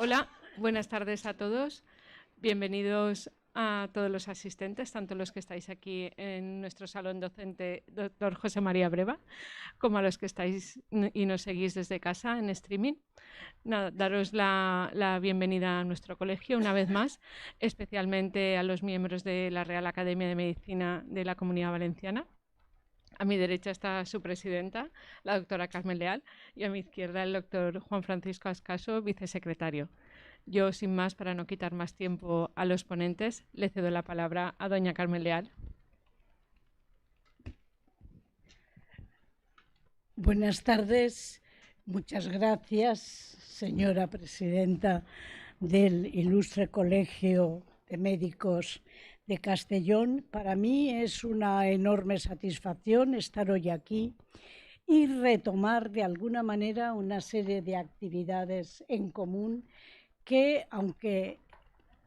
Hola, buenas tardes a todos. Bienvenidos a todos los asistentes, tanto los que estáis aquí en nuestro salón docente, doctor José María Breva, como a los que estáis y nos seguís desde casa en streaming. Nada, daros la bienvenida a nuestro colegio una vez más, especialmente a los miembros de la Real Academia de Medicina de la Comunidad Valenciana. A mi derecha está su presidenta, la doctora Carmen Leal, y a mi izquierda el doctor Juan Francisco Ascaso, vicesecretario. Yo, sin más, para no quitar más tiempo a los ponentes, le cedo la palabra a doña Carmen Leal. Buenas tardes. Muchas gracias, señora presidenta del Ilustre Colegio de Médicos de Castellón. Para mí es una enorme satisfacción estar hoy aquí y retomar de alguna manera una serie de actividades en común que, aunque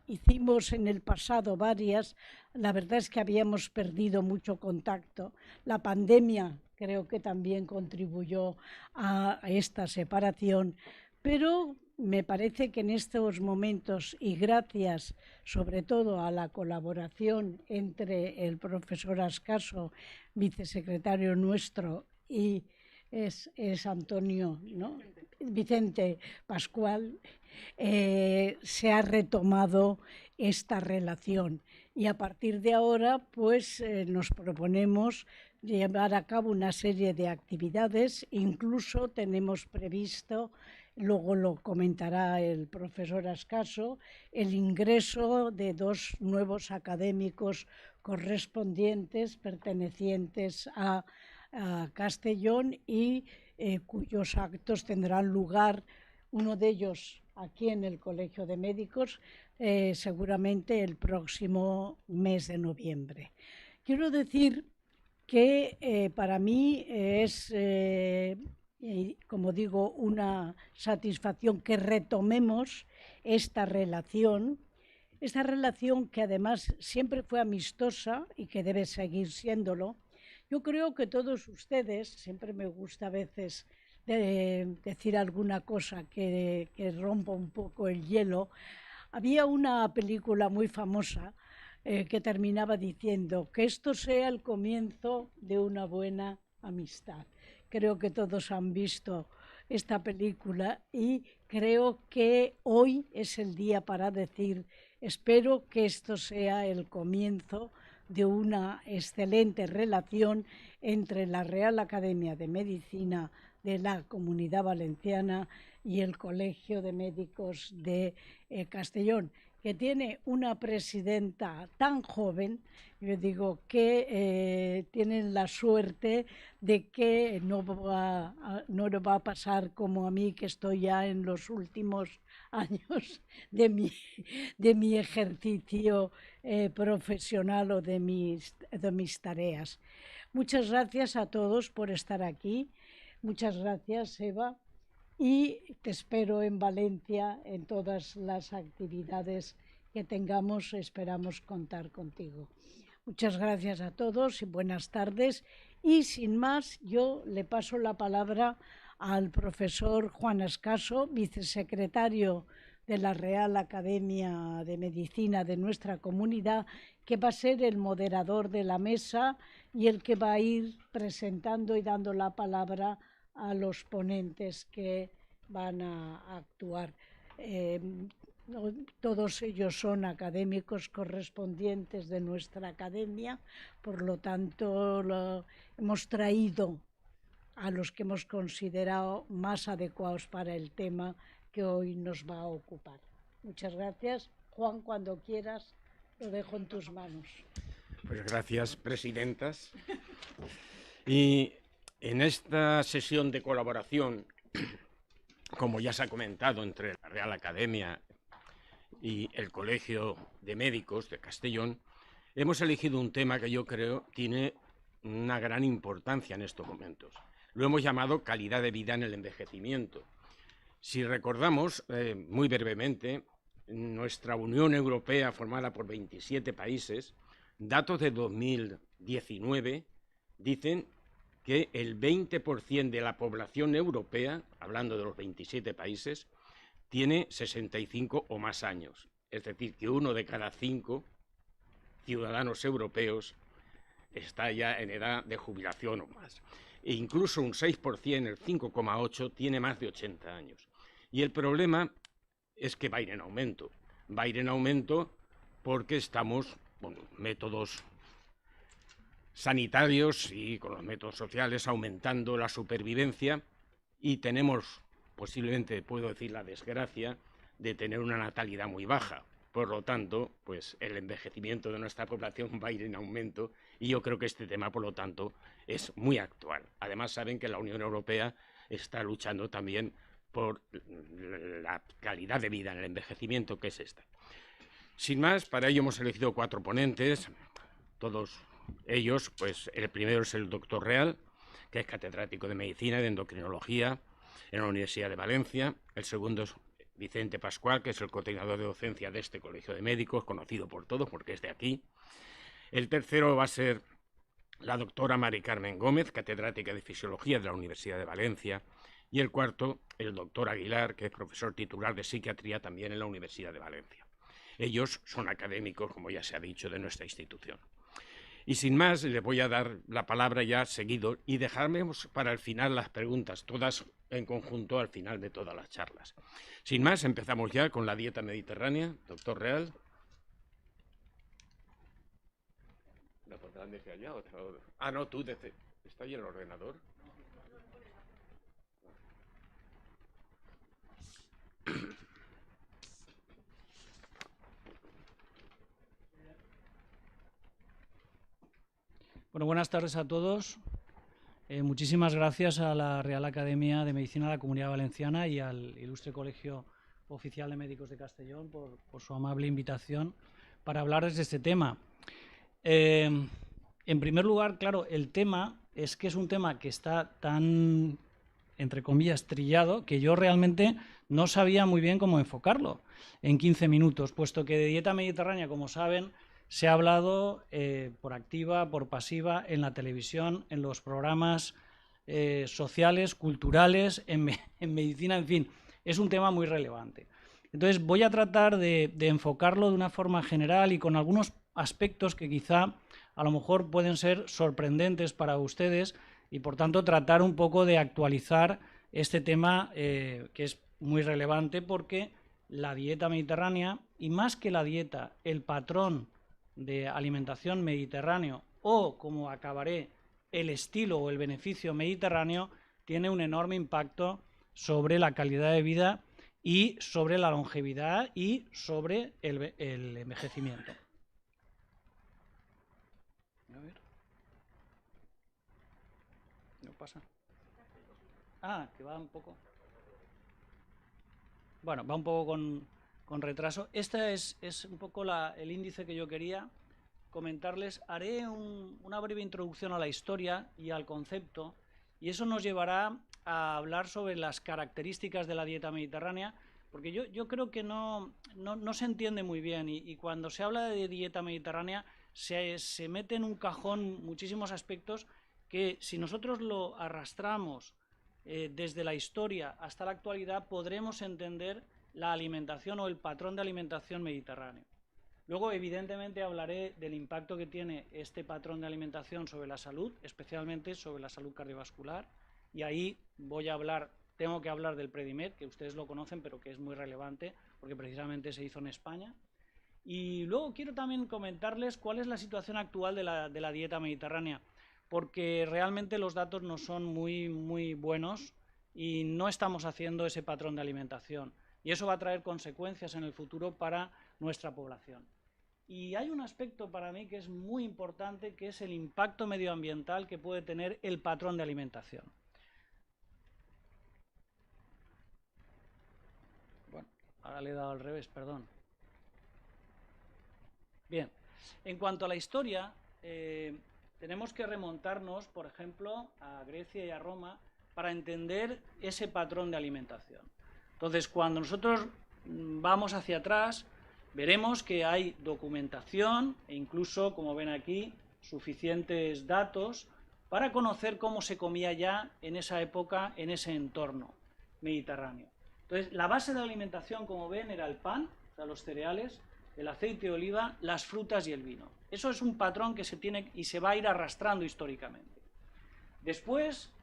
hicimos en el pasado varias, la verdad es que habíamos perdido mucho contacto. La pandemia creo que también contribuyó a esta separación, pero me parece que en estos momentos, y gracias sobre todo a la colaboración entre el profesor Ascaso, vicesecretario nuestro, y es Antonio, ¿no? Vicente Pascual, se ha retomado esta relación y a partir de ahora pues nos proponemos llevar a cabo una serie de actividades, incluso tenemos previsto, luego lo comentará el profesor Ascaso, el ingreso de 2 nuevos académicos correspondientes pertenecientes a Castellón y cuyos actos tendrán lugar, uno de ellos aquí en el Colegio de Médicos, seguramente el próximo mes de noviembre. Quiero decir que para mí es, como digo, una satisfacción que retomemos esta relación que además siempre fue amistosa y que debe seguir siéndolo. Yo creo que todos ustedes, siempre me gusta a veces decir alguna cosa que rompa un poco el hielo. Había una película muy famosa que terminaba diciendo que esto sea el comienzo de una buena amistad. Creo que todos han visto esta película y creo que hoy es el día para decir, espero que esto sea el comienzo de una excelente relación entre la Real Academia de Medicina de la Comunidad Valenciana y el Colegio de Médicos de Castellón, que tiene una presidenta tan joven. Yo digo que tienen la suerte de que no va a pasar como a mí, que estoy ya en los últimos años de mi ejercicio profesional o de mis tareas. Muchas gracias a todos por estar aquí. Muchas gracias, Eva. Y te espero en Valencia en todas las actividades que tengamos. Esperamos contar contigo. Muchas gracias a todos y buenas tardes. Y sin más, yo le paso la palabra al profesor Juan Ascaso, vicesecretario de la Real Academia de Medicina de nuestra comunidad, que va a ser el moderador de la mesa y el que va a ir presentando y dando la palabra a los ponentes que van a actuar. Todos ellos son académicos correspondientes de nuestra academia, por lo tanto hemos traído a los que hemos considerado más adecuados para el tema que hoy nos va a ocupar. Muchas gracias. Juan, cuando quieras, lo dejo en tus manos. Pues gracias, presidentas. Y en esta sesión de colaboración, como ya se ha comentado, entre la Real Academia y el Colegio de Médicos de Castellón, hemos elegido un tema que yo creo tiene una gran importancia en estos momentos. Lo hemos llamado calidad de vida en el envejecimiento. Si recordamos, muy brevemente, nuestra Unión Europea, formada por 27 países, datos de 2019 dicen que el 20% de la población europea, hablando de los 27 países, tiene 65 o más años. Es decir, que 1 de cada 5 ciudadanos europeos está ya en edad de jubilación o más. E incluso un 6%, el 5,8%, tiene más de 80 años. Y el problema es que va a ir en aumento. Va a ir en aumento porque estamos con métodos sanitarios y con los métodos sociales aumentando la supervivencia y tenemos, posiblemente puedo decir la desgracia, de tener una natalidad muy baja. Por lo tanto, pues el envejecimiento de nuestra población va a ir en aumento y yo creo que este tema, por lo tanto, es muy actual. Además, saben que la Unión Europea está luchando también por la calidad de vida en el envejecimiento, que es esta. Sin más, para ello hemos elegido 4 ponentes, todos ellos, pues el primero es el doctor Real, que es catedrático de Medicina y de Endocrinología en la Universidad de Valencia. El segundo es Vicente Pascual, que es el coordinador de docencia de este colegio de médicos, conocido por todos porque es de aquí. El tercero va a ser la doctora Mari Carmen Gómez, catedrática de Fisiología de la Universidad de Valencia. Y el cuarto, el doctor Aguilar, que es profesor titular de Psiquiatría también en la Universidad de Valencia. Ellos son académicos, como ya se ha dicho, de nuestra institución. Y sin más, le voy a dar la palabra ya seguido y dejarme para el final las preguntas, todas en conjunto al final de todas las charlas. Sin más, empezamos ya con la dieta mediterránea. Doctor Real. ¿La pondrán desde allá? Ah, no, tú desde... ¿Está ahí el ordenador? Bueno, buenas tardes a todos. Muchísimas gracias a la Real Academia de Medicina de la Comunidad Valenciana y al Ilustre Colegio Oficial de Médicos de Castellón por su amable invitación para hablar de este tema. En primer lugar, claro, el tema es que es un tema que está tan, entre comillas, trillado, que yo realmente no sabía muy bien cómo enfocarlo en 15 minutos, puesto que de dieta mediterránea, como saben, se ha hablado por activa, por pasiva, en la televisión, en los programas sociales, culturales, en medicina, en fin, es un tema muy relevante. Entonces voy a tratar de enfocarlo de una forma general y con algunos aspectos que quizá a lo mejor pueden ser sorprendentes para ustedes y por tanto tratar un poco de actualizar este tema que es muy relevante porque la dieta mediterránea y más que la dieta, el patrón de alimentación mediterráneo o, como acabaré, el estilo o el beneficio mediterráneo tiene un enorme impacto sobre la calidad de vida y sobre la longevidad y sobre el envejecimiento. A ver. No pasa. Ah, que va un poco. Bueno, va un poco con retraso. Este es un poco el índice que yo quería comentarles. Haré una breve introducción a la historia y al concepto, y eso nos llevará a hablar sobre las características de la dieta mediterránea, porque yo creo que no se entiende muy bien, y cuando se habla de dieta mediterránea se mete en un cajón muchísimos aspectos que si nosotros lo arrastramos desde la historia hasta la actualidad podremos entender la alimentación o el patrón de alimentación mediterráneo. Luego, evidentemente, hablaré del impacto que tiene este patrón de alimentación sobre la salud, especialmente sobre la salud cardiovascular, y ahí tengo que hablar del Predimed, que ustedes lo conocen, pero que es muy relevante, porque precisamente se hizo en España. Y luego quiero también comentarles cuál es la situación actual de la dieta mediterránea, porque realmente los datos no son muy buenos y no estamos haciendo ese patrón de alimentación. Y eso va a traer consecuencias en el futuro para nuestra población. Y hay un aspecto para mí que es muy importante, que es el impacto medioambiental que puede tener el patrón de alimentación. Bueno, ahora le he dado al revés, perdón. Bien, en cuanto a la historia, tenemos que remontarnos, por ejemplo, a Grecia y a Roma para entender ese patrón de alimentación. Entonces, cuando nosotros vamos hacia atrás, veremos que hay documentación e incluso, como ven aquí, suficientes datos para conocer cómo se comía ya en esa época, en ese entorno mediterráneo. Entonces, la base de la alimentación, como ven, era el pan, o sea, los cereales, el aceite de oliva, las frutas y el vino. Eso es un patrón que se tiene y se va a ir arrastrando históricamente. Después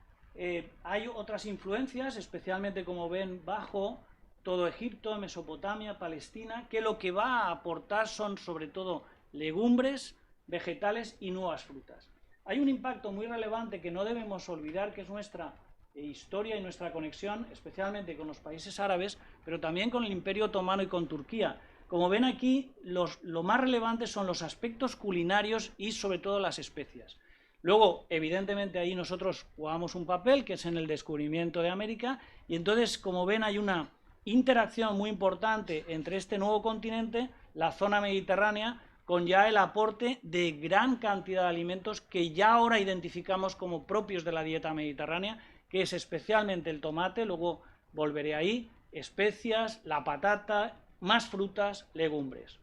hay otras influencias, especialmente como ven bajo todo Egipto, Mesopotamia, Palestina, que lo que va a aportar son sobre todo legumbres, vegetales y nuevas frutas. Hay un impacto muy relevante que no debemos olvidar, que es nuestra historia y nuestra conexión, especialmente con los países árabes, pero también con el Imperio Otomano y con Turquía. Como ven aquí, lo más relevante son los aspectos culinarios y sobre todo las especias. Luego, evidentemente, ahí nosotros jugamos un papel, que es en el descubrimiento de América, y entonces, como ven, hay una interacción muy importante entre este nuevo continente, la zona mediterránea, con ya el aporte de gran cantidad de alimentos que ya ahora identificamos como propios de la dieta mediterránea, que es especialmente el tomate, luego volveré ahí, especias, la patata, más frutas, legumbres.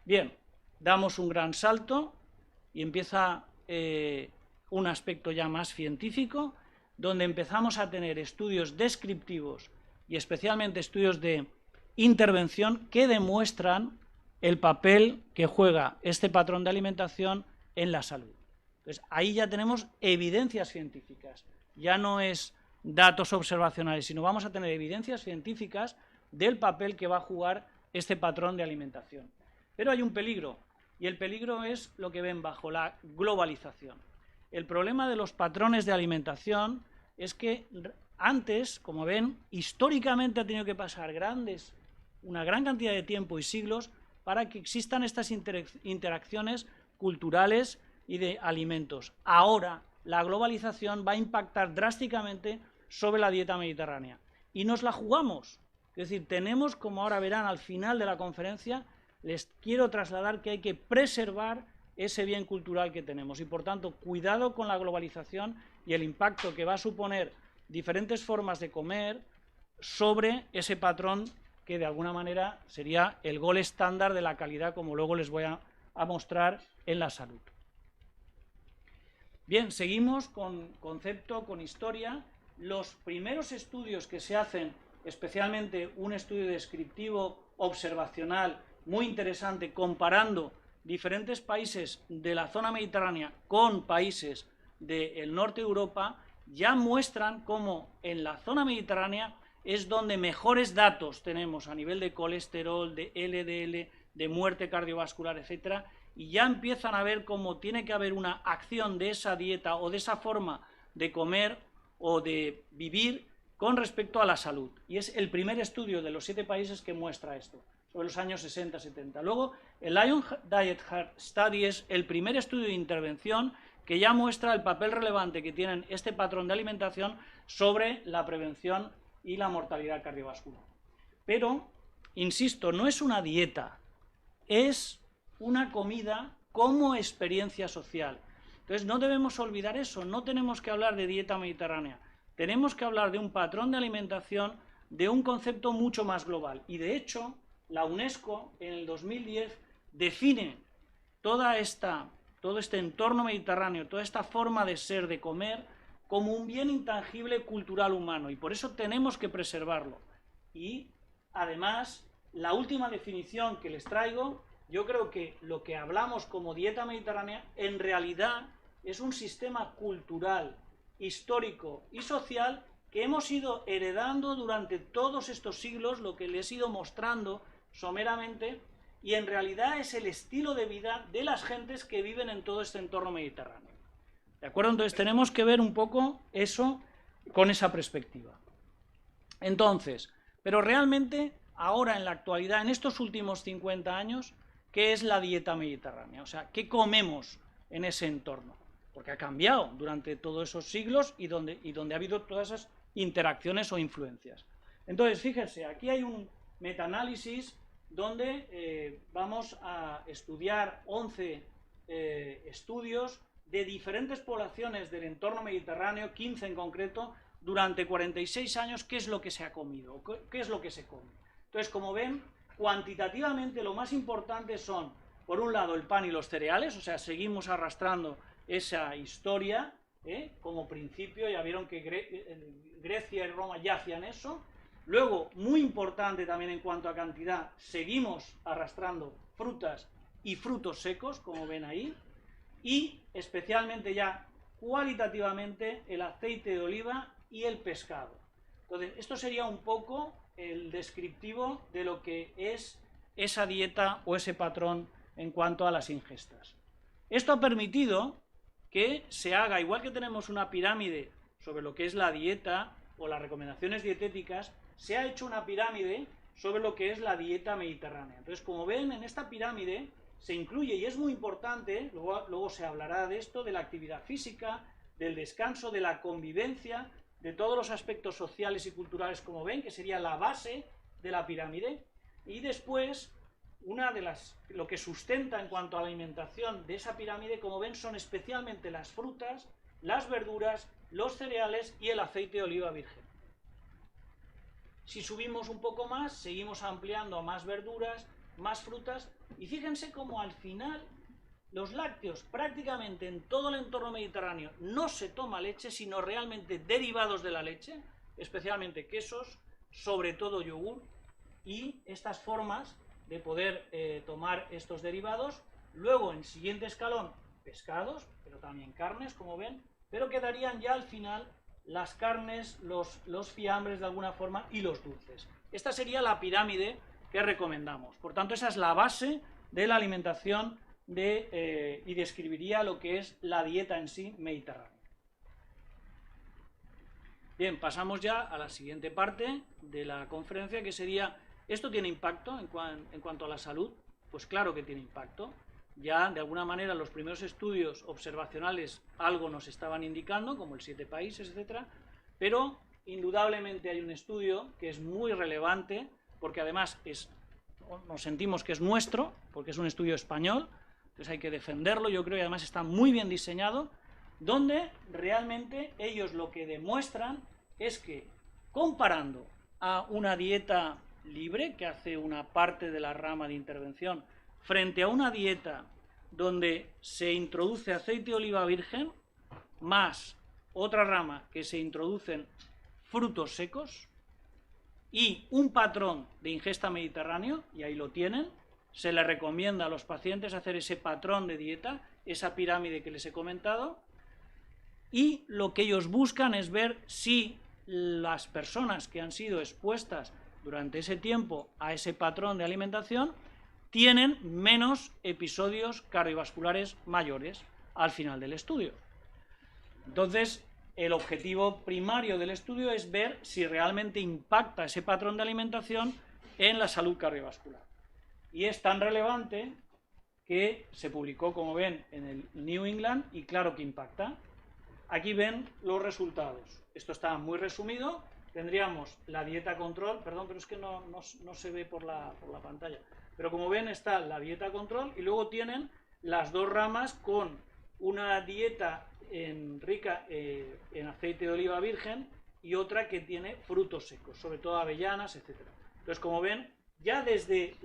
Bien, damos un gran salto y empieza un aspecto ya más científico, donde empezamos a tener estudios descriptivos y especialmente estudios de intervención que demuestran el papel que juega este patrón de alimentación en la salud. Entonces, ahí ya tenemos evidencias científicas, ya no es datos observacionales, sino vamos a tener evidencias científicas del papel que va a jugar este patrón de alimentación. Pero hay un peligro, y el peligro es lo que ven bajo, la globalización. El problema de los patrones de alimentación es que antes, como ven, históricamente ha tenido que pasar una gran cantidad de tiempo y siglos para que existan estas interacciones culturales y de alimentos. Ahora, la globalización va a impactar drásticamente sobre la dieta mediterránea. Y nos la jugamos. Es decir, tenemos, como ahora verán al final de la conferencia, les quiero trasladar que hay que preservar ese bien cultural que tenemos. Y, por tanto, cuidado con la globalización y el impacto que va a suponer diferentes formas de comer sobre ese patrón que de alguna manera sería el gol estándar de la calidad, como luego les voy a mostrar en la salud. Bien, seguimos con concepto, con historia. Los primeros estudios que se hacen, especialmente un estudio descriptivo observacional muy interesante, comparando diferentes países de la zona mediterránea con países del norte de Europa, ya muestran cómo en la zona mediterránea es donde mejores datos tenemos a nivel de colesterol, de LDL, de muerte cardiovascular, etcétera, y ya empiezan a ver cómo tiene que haber una acción de esa dieta o de esa forma de comer o de vivir con respecto a la salud. Y es el primer estudio de los 7 países que muestra esto, sobre los años 60-70. Luego, el Lion Diet Heart Study es el primer estudio de intervención que ya muestra el papel relevante que tienen este patrón de alimentación sobre la prevención y la mortalidad cardiovascular. Pero, insisto, no es una dieta, es una comida como experiencia social. Entonces no debemos olvidar eso, no tenemos que hablar de dieta mediterránea, tenemos que hablar de un patrón de alimentación, de un concepto mucho más global. Y de hecho, la UNESCO en el 2010 define todo este entorno mediterráneo, toda esta forma de ser, de comer, como un bien intangible cultural humano, y por eso tenemos que preservarlo. Y además, la última definición que les traigo, yo creo que lo que hablamos como dieta mediterránea en realidad es un sistema cultural, histórico y social que hemos ido heredando durante todos estos siglos, lo que les he ido mostrando someramente, y en realidad es el estilo de vida de las gentes que viven en todo este entorno mediterráneo. ¿De acuerdo? Entonces tenemos que ver un poco eso con esa perspectiva. Entonces, pero realmente ahora en la actualidad, en estos últimos 50 años, ¿qué es la dieta mediterránea? O sea, ¿qué comemos en ese entorno? Porque ha cambiado durante todos esos siglos y donde ha habido todas esas interacciones o influencias. Entonces, fíjense, aquí hay un metaanálisis donde vamos a estudiar 11 estudios de diferentes poblaciones del entorno mediterráneo, 15 en concreto, durante 46 años, qué es lo que se ha comido, qué es lo que se come. Entonces, como ven, cuantitativamente lo más importante son, por un lado, el pan y los cereales, o sea, seguimos arrastrando esa historia como principio, ya vieron que Grecia y Roma ya hacían eso. Luego, muy importante también en cuanto a cantidad, seguimos arrastrando frutas y frutos secos, como ven ahí, y especialmente ya cualitativamente el aceite de oliva y el pescado. Entonces, esto sería un poco el descriptivo de lo que es esa dieta o ese patrón en cuanto a las ingestas. Esto ha permitido que se haga, igual que tenemos una pirámide sobre lo que es la dieta o las recomendaciones dietéticas, se ha hecho una pirámide sobre lo que es la dieta mediterránea. Entonces, como ven, en esta pirámide se incluye, y es muy importante, luego se hablará de esto, de la actividad física, del descanso, de la convivencia, de todos los aspectos sociales y culturales, como ven, que sería la base de la pirámide, y después, lo que sustenta en cuanto a la alimentación de esa pirámide, como ven, son especialmente las frutas, las verduras, los cereales y el aceite de oliva virgen. Si subimos un poco más, seguimos ampliando a más verduras, más frutas, y fíjense cómo al final los lácteos, prácticamente en todo el entorno mediterráneo, no se toma leche, sino realmente derivados de la leche, especialmente quesos, sobre todo yogur, y estas formas de poder tomar estos derivados. Luego, en siguiente escalón, pescados, pero también carnes, como ven, pero quedarían ya al final las carnes, los fiambres de alguna forma y los dulces. Esta sería la pirámide que recomendamos. Por tanto, esa es la base de la alimentación y describiría lo que es la dieta en sí mediterránea. Bien, pasamos ya a la siguiente parte de la conferencia, que sería, ¿esto tiene impacto en cuanto a la salud? Pues claro que tiene impacto. Ya, de alguna manera, los primeros estudios observacionales algo nos estaban indicando, como el 7 países, etcétera, pero indudablemente hay un estudio que es muy relevante, porque además nos sentimos que es nuestro, porque es un estudio español, entonces hay que defenderlo, yo creo, y además está muy bien diseñado, donde realmente ellos lo que demuestran es que, comparando a una dieta libre, que hace una parte de la rama de intervención, frente a una dieta donde se introduce aceite de oliva virgen, más otra rama que se introducen frutos secos, y un patrón de ingesta mediterráneo, y ahí lo tienen, se les recomienda a los pacientes hacer ese patrón de dieta, esa pirámide que les he comentado, y lo que ellos buscan es ver si las personas que han sido expuestas durante ese tiempo a ese patrón de alimentación tienen menos episodios cardiovasculares mayores al final del estudio. Entonces, el objetivo primario del estudio es ver si realmente impacta ese patrón de alimentación en la salud cardiovascular. Y es tan relevante que se publicó, como ven, en el New England, y claro que impacta. Aquí ven los resultados. Esto está muy resumido. Tendríamos la dieta control, perdón, pero es que no se ve por la pantalla. Pero como ven, está la dieta control, y luego tienen las dos ramas con una dieta rica en aceite de oliva virgen y otra que tiene frutos secos, sobre todo avellanas, etc. Entonces, como ven, ya desde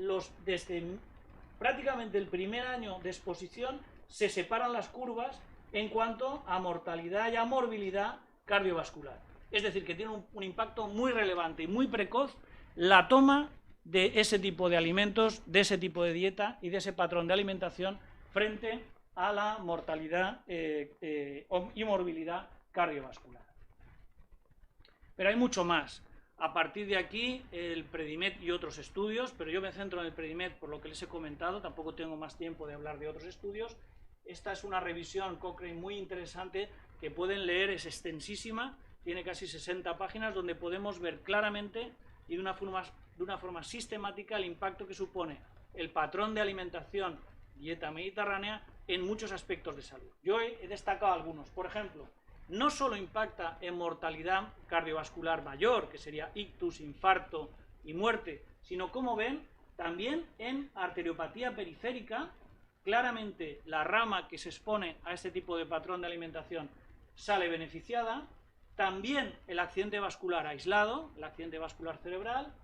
prácticamente el primer año de exposición se separan las curvas en cuanto a mortalidad y a morbilidad cardiovascular. Es decir, que tiene un impacto muy relevante y muy precoz la toma de ese tipo de alimentos, de ese tipo de dieta y de ese patrón de alimentación frente a la mortalidad y morbilidad cardiovascular. Pero hay mucho más. A partir de aquí, el Predimed y otros estudios, pero yo me centro en el Predimed por lo que les he comentado, tampoco tengo más tiempo de hablar de otros estudios. Esta es una revisión Cochrane muy interesante que pueden leer, es extensísima, tiene casi 60 páginas, donde podemos ver claramente y de una forma sistemática el impacto que supone el patrón de alimentación dieta mediterránea en muchos aspectos de salud. Yo he destacado algunos. Por ejemplo, no solo impacta en mortalidad cardiovascular mayor, que sería ictus, infarto y muerte, sino, como ven, también en arteriopatía periférica. Claramente la rama que se expone a este tipo de patrón de alimentación sale beneficiada. También el accidente vascular aislado, el accidente vascular cerebral.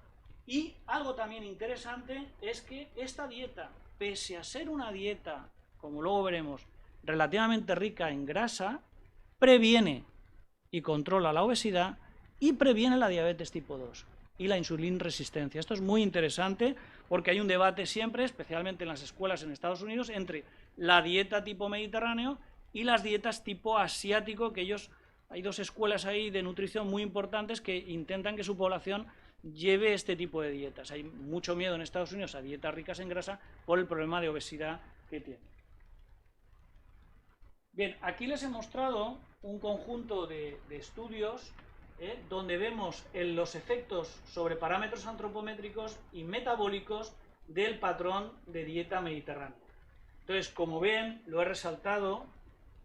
Y algo también interesante es que esta dieta, pese a ser una dieta, como luego veremos, relativamente rica en grasa, previene y controla la obesidad y previene la diabetes tipo 2. y la insulinresistencia. Esto es muy interesante porque hay un debate siempre, especialmente en las escuelas en Estados Unidos, entre la dieta tipo mediterráneo y las dietas tipo asiático, que hay dos escuelas ahí de nutrición muy importantes que intentan que su población lleve este tipo de dietas. Hay mucho miedo en Estados Unidos a dietas ricas en grasa por el problema de obesidad que tienen. Bien, aquí les he mostrado un conjunto de estudios donde vemos los efectos sobre parámetros antropométricos y metabólicos del patrón de dieta mediterránea. Entonces, como ven, lo he resaltado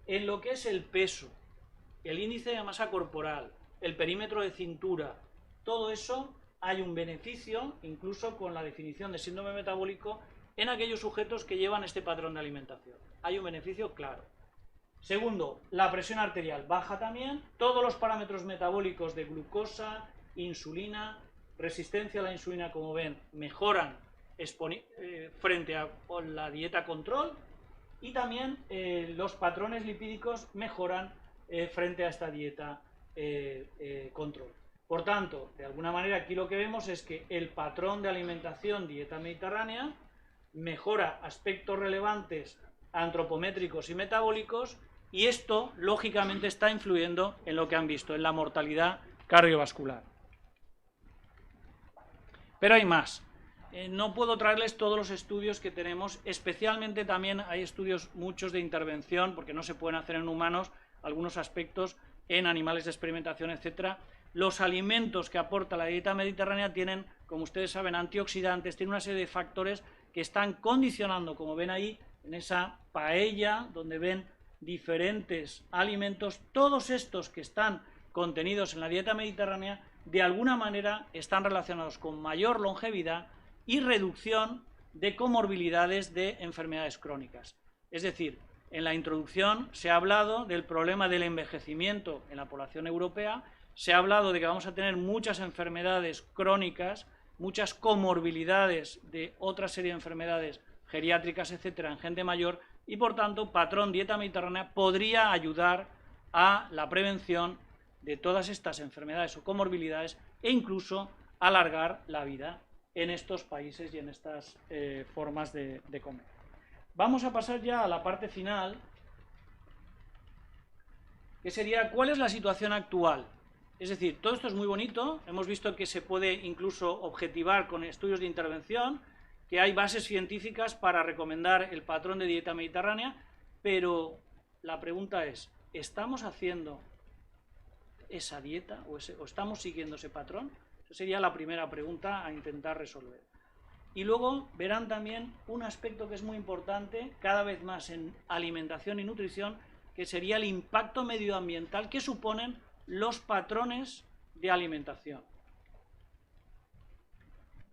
en lo que es el peso, el índice de masa corporal, el perímetro de cintura, todo eso hay un beneficio, incluso con la definición de síndrome metabólico, en aquellos sujetos que llevan este patrón de alimentación. Hay un beneficio claro. Segundo, la presión arterial baja también, todos los parámetros metabólicos de glucosa, insulina, resistencia a la insulina, como ven, mejoran frente a la dieta control, y también los patrones lipídicos mejoran frente a esta dieta control. Por tanto, de alguna manera aquí lo que vemos es que el patrón de alimentación dieta mediterránea mejora aspectos relevantes antropométricos y metabólicos, y esto lógicamente está influyendo en lo que han visto, en la mortalidad cardiovascular. Pero hay más. No puedo traerles todos los estudios que tenemos, especialmente también hay estudios muchos de intervención, porque no se pueden hacer en humanos, algunos aspectos en animales de experimentación, etcétera. Los alimentos que aporta la dieta mediterránea tienen, como ustedes saben, antioxidantes, tienen una serie de factores que están condicionando, como ven ahí, en esa paella, donde ven diferentes alimentos, todos estos que están contenidos en la dieta mediterránea, de alguna manera están relacionados con mayor longevidad y reducción de comorbilidades de enfermedades crónicas. Es decir, en la introducción se ha hablado del problema del envejecimiento en la población europea, se ha hablado de que vamos a tener muchas enfermedades crónicas, muchas comorbilidades de otra serie de enfermedades geriátricas, etcétera, en gente mayor, y por tanto, patrón dieta mediterránea podría ayudar a la prevención de todas estas enfermedades o comorbilidades e incluso alargar la vida en estos países y en estas formas de comer. Vamos a pasar ya a la parte final, que sería ¿cuál es la situación actual? Es decir, todo esto es muy bonito, hemos visto que se puede incluso objetivar con estudios de intervención, que hay bases científicas para recomendar el patrón de dieta mediterránea, pero la pregunta es, ¿estamos haciendo esa dieta o estamos siguiendo ese patrón? Esa sería la primera pregunta a intentar resolver. Y luego verán también un aspecto que es muy importante, cada vez más en alimentación y nutrición, que sería el impacto medioambiental que suponen los patrones de alimentación.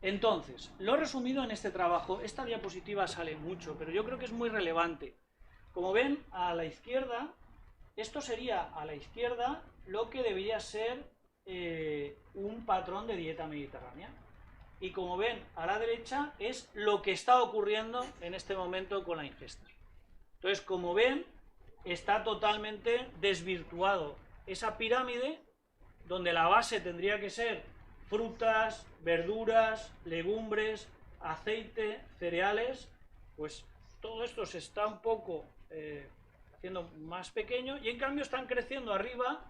Entonces, lo he resumido en este trabajo. Esta diapositiva sale mucho, pero yo creo que es muy relevante. Como ven, a la izquierda, esto sería a la izquierda lo que debería ser un patrón de dieta mediterránea. Y como ven, a la derecha es lo que está ocurriendo en este momento con la ingesta. Entonces, como ven, está totalmente desvirtuado esa pirámide, donde la base tendría que ser frutas, verduras, legumbres, aceite, cereales, pues todo esto se está un poco haciendo más pequeño, y en cambio están creciendo arriba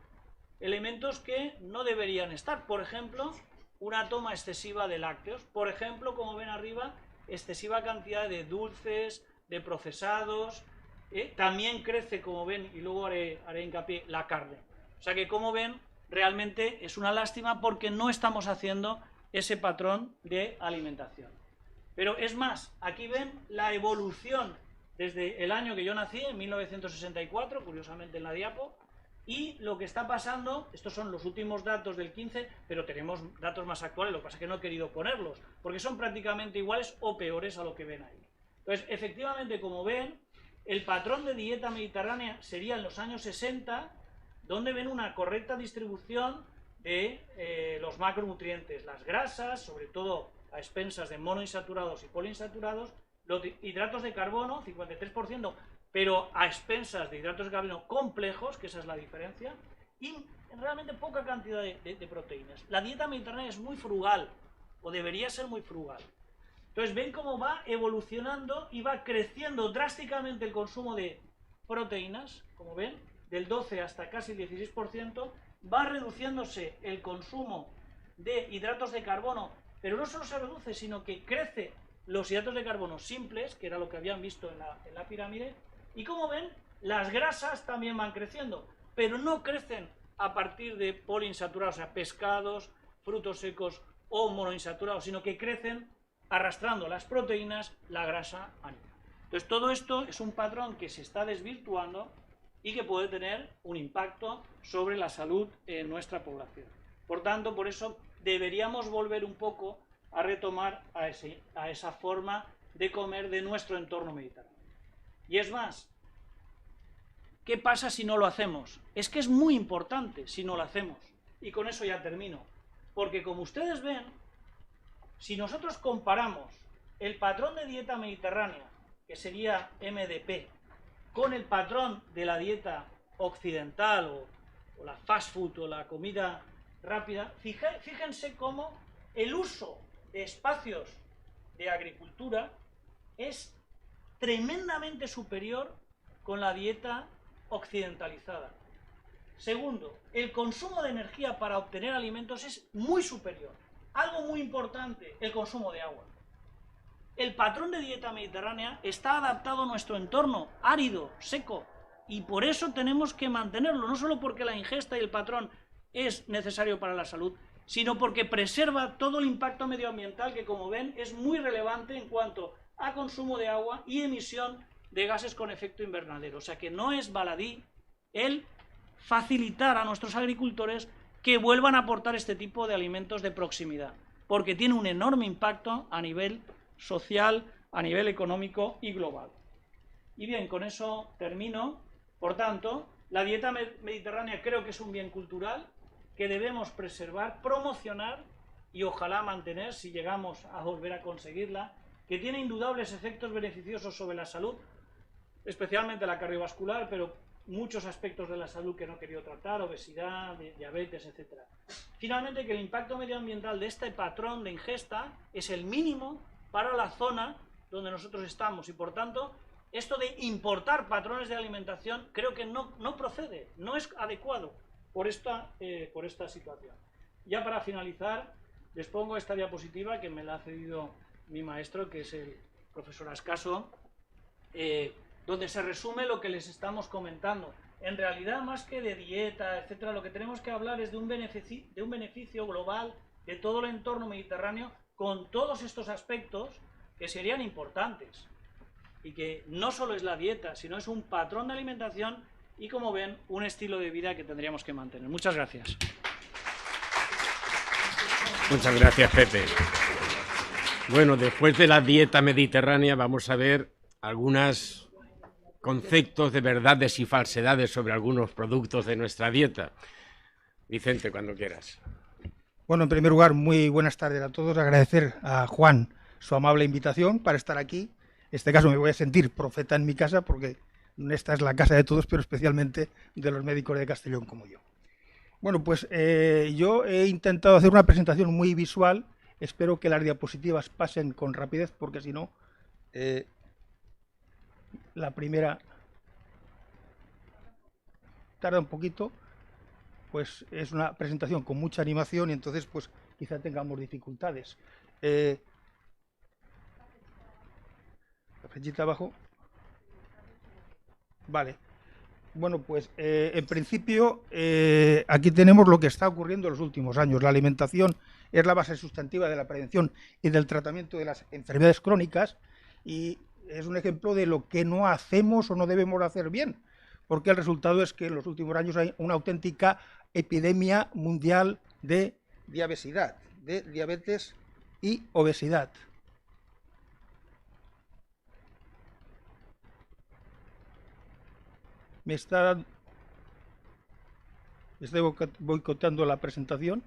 elementos que no deberían estar. Por ejemplo, una toma excesiva de lácteos, por ejemplo, como ven arriba, excesiva cantidad de dulces, de procesados, también crece, como ven, y luego haré hincapié, la carne. O sea que, como ven, realmente es una lástima porque no estamos haciendo ese patrón de alimentación. Pero es más, aquí ven la evolución desde el año que yo nací, en 1964, curiosamente en la diapo, y lo que está pasando, estos son los últimos datos del 15, pero tenemos datos más actuales, lo que pasa es que no he querido ponerlos, porque son prácticamente iguales o peores a lo que ven ahí. Entonces, efectivamente, como ven, el patrón de dieta mediterránea sería en los años 60, donde ven una correcta distribución de los macronutrientes, las grasas, sobre todo a expensas de monoinsaturados y poliinsaturados, los hidratos de carbono, 53%, pero a expensas de hidratos de carbono complejos, que esa es la diferencia, y realmente poca cantidad de proteínas. La dieta mediterránea es muy frugal, o debería ser muy frugal. Entonces ven cómo va evolucionando y va creciendo drásticamente el consumo de proteínas, como ven, del 12 hasta casi el 16%, va reduciéndose el consumo de hidratos de carbono, pero no solo se reduce, sino que crece los hidratos de carbono simples, que era lo que habían visto en la pirámide, y como ven, las grasas también van creciendo, pero no crecen a partir de poliinsaturados, o sea, pescados, frutos secos o monoinsaturados, sino que crecen arrastrando las proteínas, la grasa animal. Entonces todo esto es un patrón que se está desvirtuando y que puede tener un impacto sobre la salud en nuestra población. Por tanto, por eso deberíamos volver un poco a retomar a esa forma de comer de nuestro entorno mediterráneo. Y es más, ¿qué pasa si no lo hacemos? Es que es muy importante si no lo hacemos. Y con eso ya termino. Porque como ustedes ven, si nosotros comparamos el patrón de dieta mediterránea, que sería MDP, con el patrón de la dieta occidental o la fast food o la comida rápida, fíjense cómo el uso de espacios de agricultura es tremendamente superior con la dieta occidentalizada. Segundo, el consumo de energía para obtener alimentos es muy superior. Algo muy importante, el consumo de agua. El patrón de dieta mediterránea está adaptado a nuestro entorno, árido, seco, y por eso tenemos que mantenerlo, no solo porque la ingesta y el patrón es necesario para la salud, sino porque preserva todo el impacto medioambiental que, como ven, es muy relevante en cuanto a consumo de agua y emisión de gases con efecto invernadero. O sea que no es baladí el facilitar a nuestros agricultores que vuelvan a aportar este tipo de alimentos de proximidad, porque tiene un enorme impacto a nivel social, a nivel económico y global. Y bien, con eso termino. Por tanto, la dieta mediterránea creo que es un bien cultural que debemos preservar, promocionar y ojalá mantener, si llegamos a volver a conseguirla, que tiene indudables efectos beneficiosos sobre la salud, especialmente la cardiovascular, pero muchos aspectos de la salud que no he querido tratar, obesidad, diabetes, etc. Finalmente, que el impacto medioambiental de este patrón de ingesta es el mínimo para la zona donde nosotros estamos y, por tanto, esto de importar patrones de alimentación creo que no procede, no es adecuado por esta situación. Ya para finalizar, les pongo esta diapositiva que me la ha cedido mi maestro, que es el profesor Ascaso, donde se resume lo que les estamos comentando. En realidad, más que de dieta, etcétera, lo que tenemos que hablar es de un beneficio global de todo el entorno mediterráneo con todos estos aspectos que serían importantes y que no solo es la dieta, sino es un patrón de alimentación y, como ven, un estilo de vida que tendríamos que mantener. Muchas gracias. Muchas gracias, Pepe. Bueno, después de la dieta mediterránea vamos a ver algunos conceptos de verdades y falsedades sobre algunos productos de nuestra dieta. Vicente, cuando quieras. Bueno, en primer lugar, muy buenas tardes a todos. Agradecer a Juan su amable invitación para estar aquí. En este caso me voy a sentir profeta en mi casa porque esta es la casa de todos, pero especialmente de los médicos de Castellón como yo. Bueno, pues yo he intentado hacer una presentación muy visual. Espero que las diapositivas pasen con rapidez porque si no, la primera tarda un poquito. Pues es una presentación con mucha animación y entonces pues quizá tengamos dificultades. La flechita abajo. Vale. Bueno, pues en principio aquí tenemos lo que está ocurriendo en los últimos años. La alimentación es la base sustantiva de la prevención y del tratamiento de las enfermedades crónicas y es un ejemplo de lo que no hacemos o no debemos hacer bien, porque el resultado es que en los últimos años hay una auténtica epidemia mundial de diabetes y obesidad. Me está estoy boicoteando la presentación.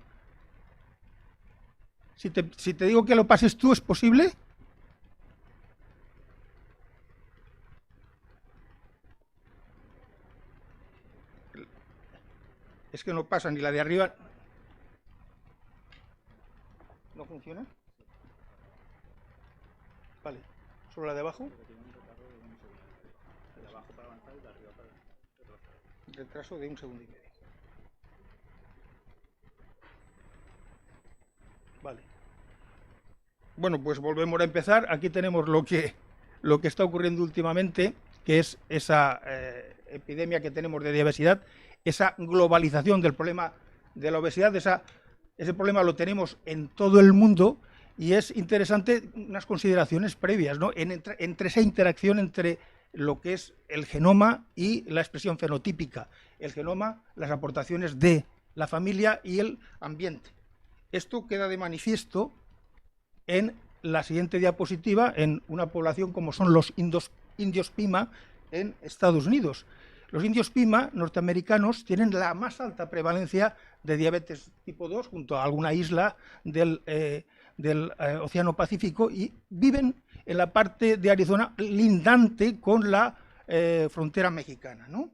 Si te digo que lo pases tú, ¿es posible? Es que no pasa ni la de arriba. ¿No funciona? Vale. ¿Solo la de abajo? Retraso de 1 segundo y medio. Vale. Bueno, pues volvemos a empezar. Aquí tenemos lo que está ocurriendo últimamente, que es esa epidemia que tenemos de obesidad, esa globalización del problema de la obesidad. Ese problema lo tenemos en todo el mundo y es interesante unas consideraciones previas, ¿no? Entre esa interacción entre lo que es el genoma y la expresión fenotípica. El genoma, las aportaciones de la familia y el ambiente. Esto queda de manifiesto en la siguiente diapositiva, en una población como son los indios Pima en Estados Unidos. Los indios Pima norteamericanos tienen la más alta prevalencia de diabetes tipo 2 junto a alguna isla del Océano Pacífico y viven en la parte de Arizona lindante con la frontera mexicana, ¿no?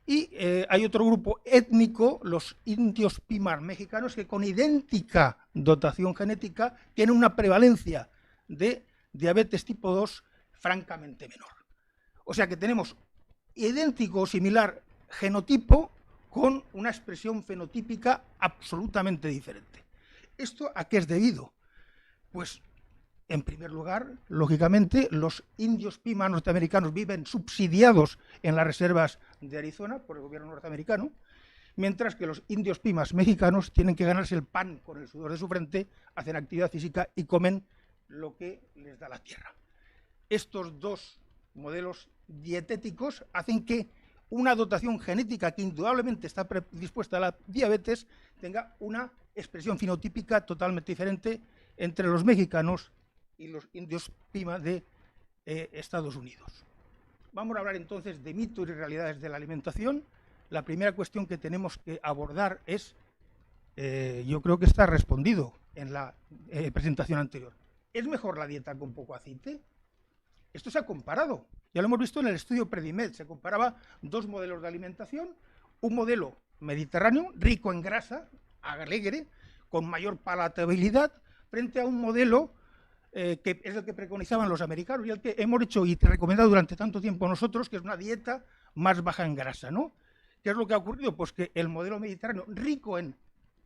Y hay otro grupo étnico, los indios Pima mexicanos, que con idéntica dotación genética tienen una prevalencia de diabetes tipo 2 francamente menor. O sea que tenemos idéntico o similar genotipo con una expresión fenotípica absolutamente diferente. ¿Esto a qué es debido? Pues, en primer lugar, lógicamente, los indios Pima norteamericanos viven subsidiados en las reservas de Arizona por el gobierno norteamericano, mientras que los indios Pimas mexicanos tienen que ganarse el pan con el sudor de su frente, hacen actividad física y comen lo que les da la tierra. Estos dos modelos dietéticos hacen que una dotación genética que indudablemente está predispuesta a la diabetes tenga una expresión fenotípica totalmente diferente entre los mexicanos y los indios Pima de Estados Unidos. Vamos a hablar entonces de mitos y realidades de la alimentación. La primera cuestión que tenemos que abordar es, yo creo que está respondido en la presentación anterior. ¿Es mejor la dieta con poco aceite? Esto se ha comparado. Ya lo hemos visto en el estudio Predimed. Se comparaba dos modelos de alimentación. Un modelo mediterráneo, rico en grasa, alegre, con mayor palatabilidad, frente a un modelo que es el que preconizaban los americanos y el que hemos hecho y recomendado durante tanto tiempo nosotros, que es una dieta más baja en grasa, ¿no? ¿Qué es lo que ha ocurrido? Pues que el modelo mediterráneo, rico en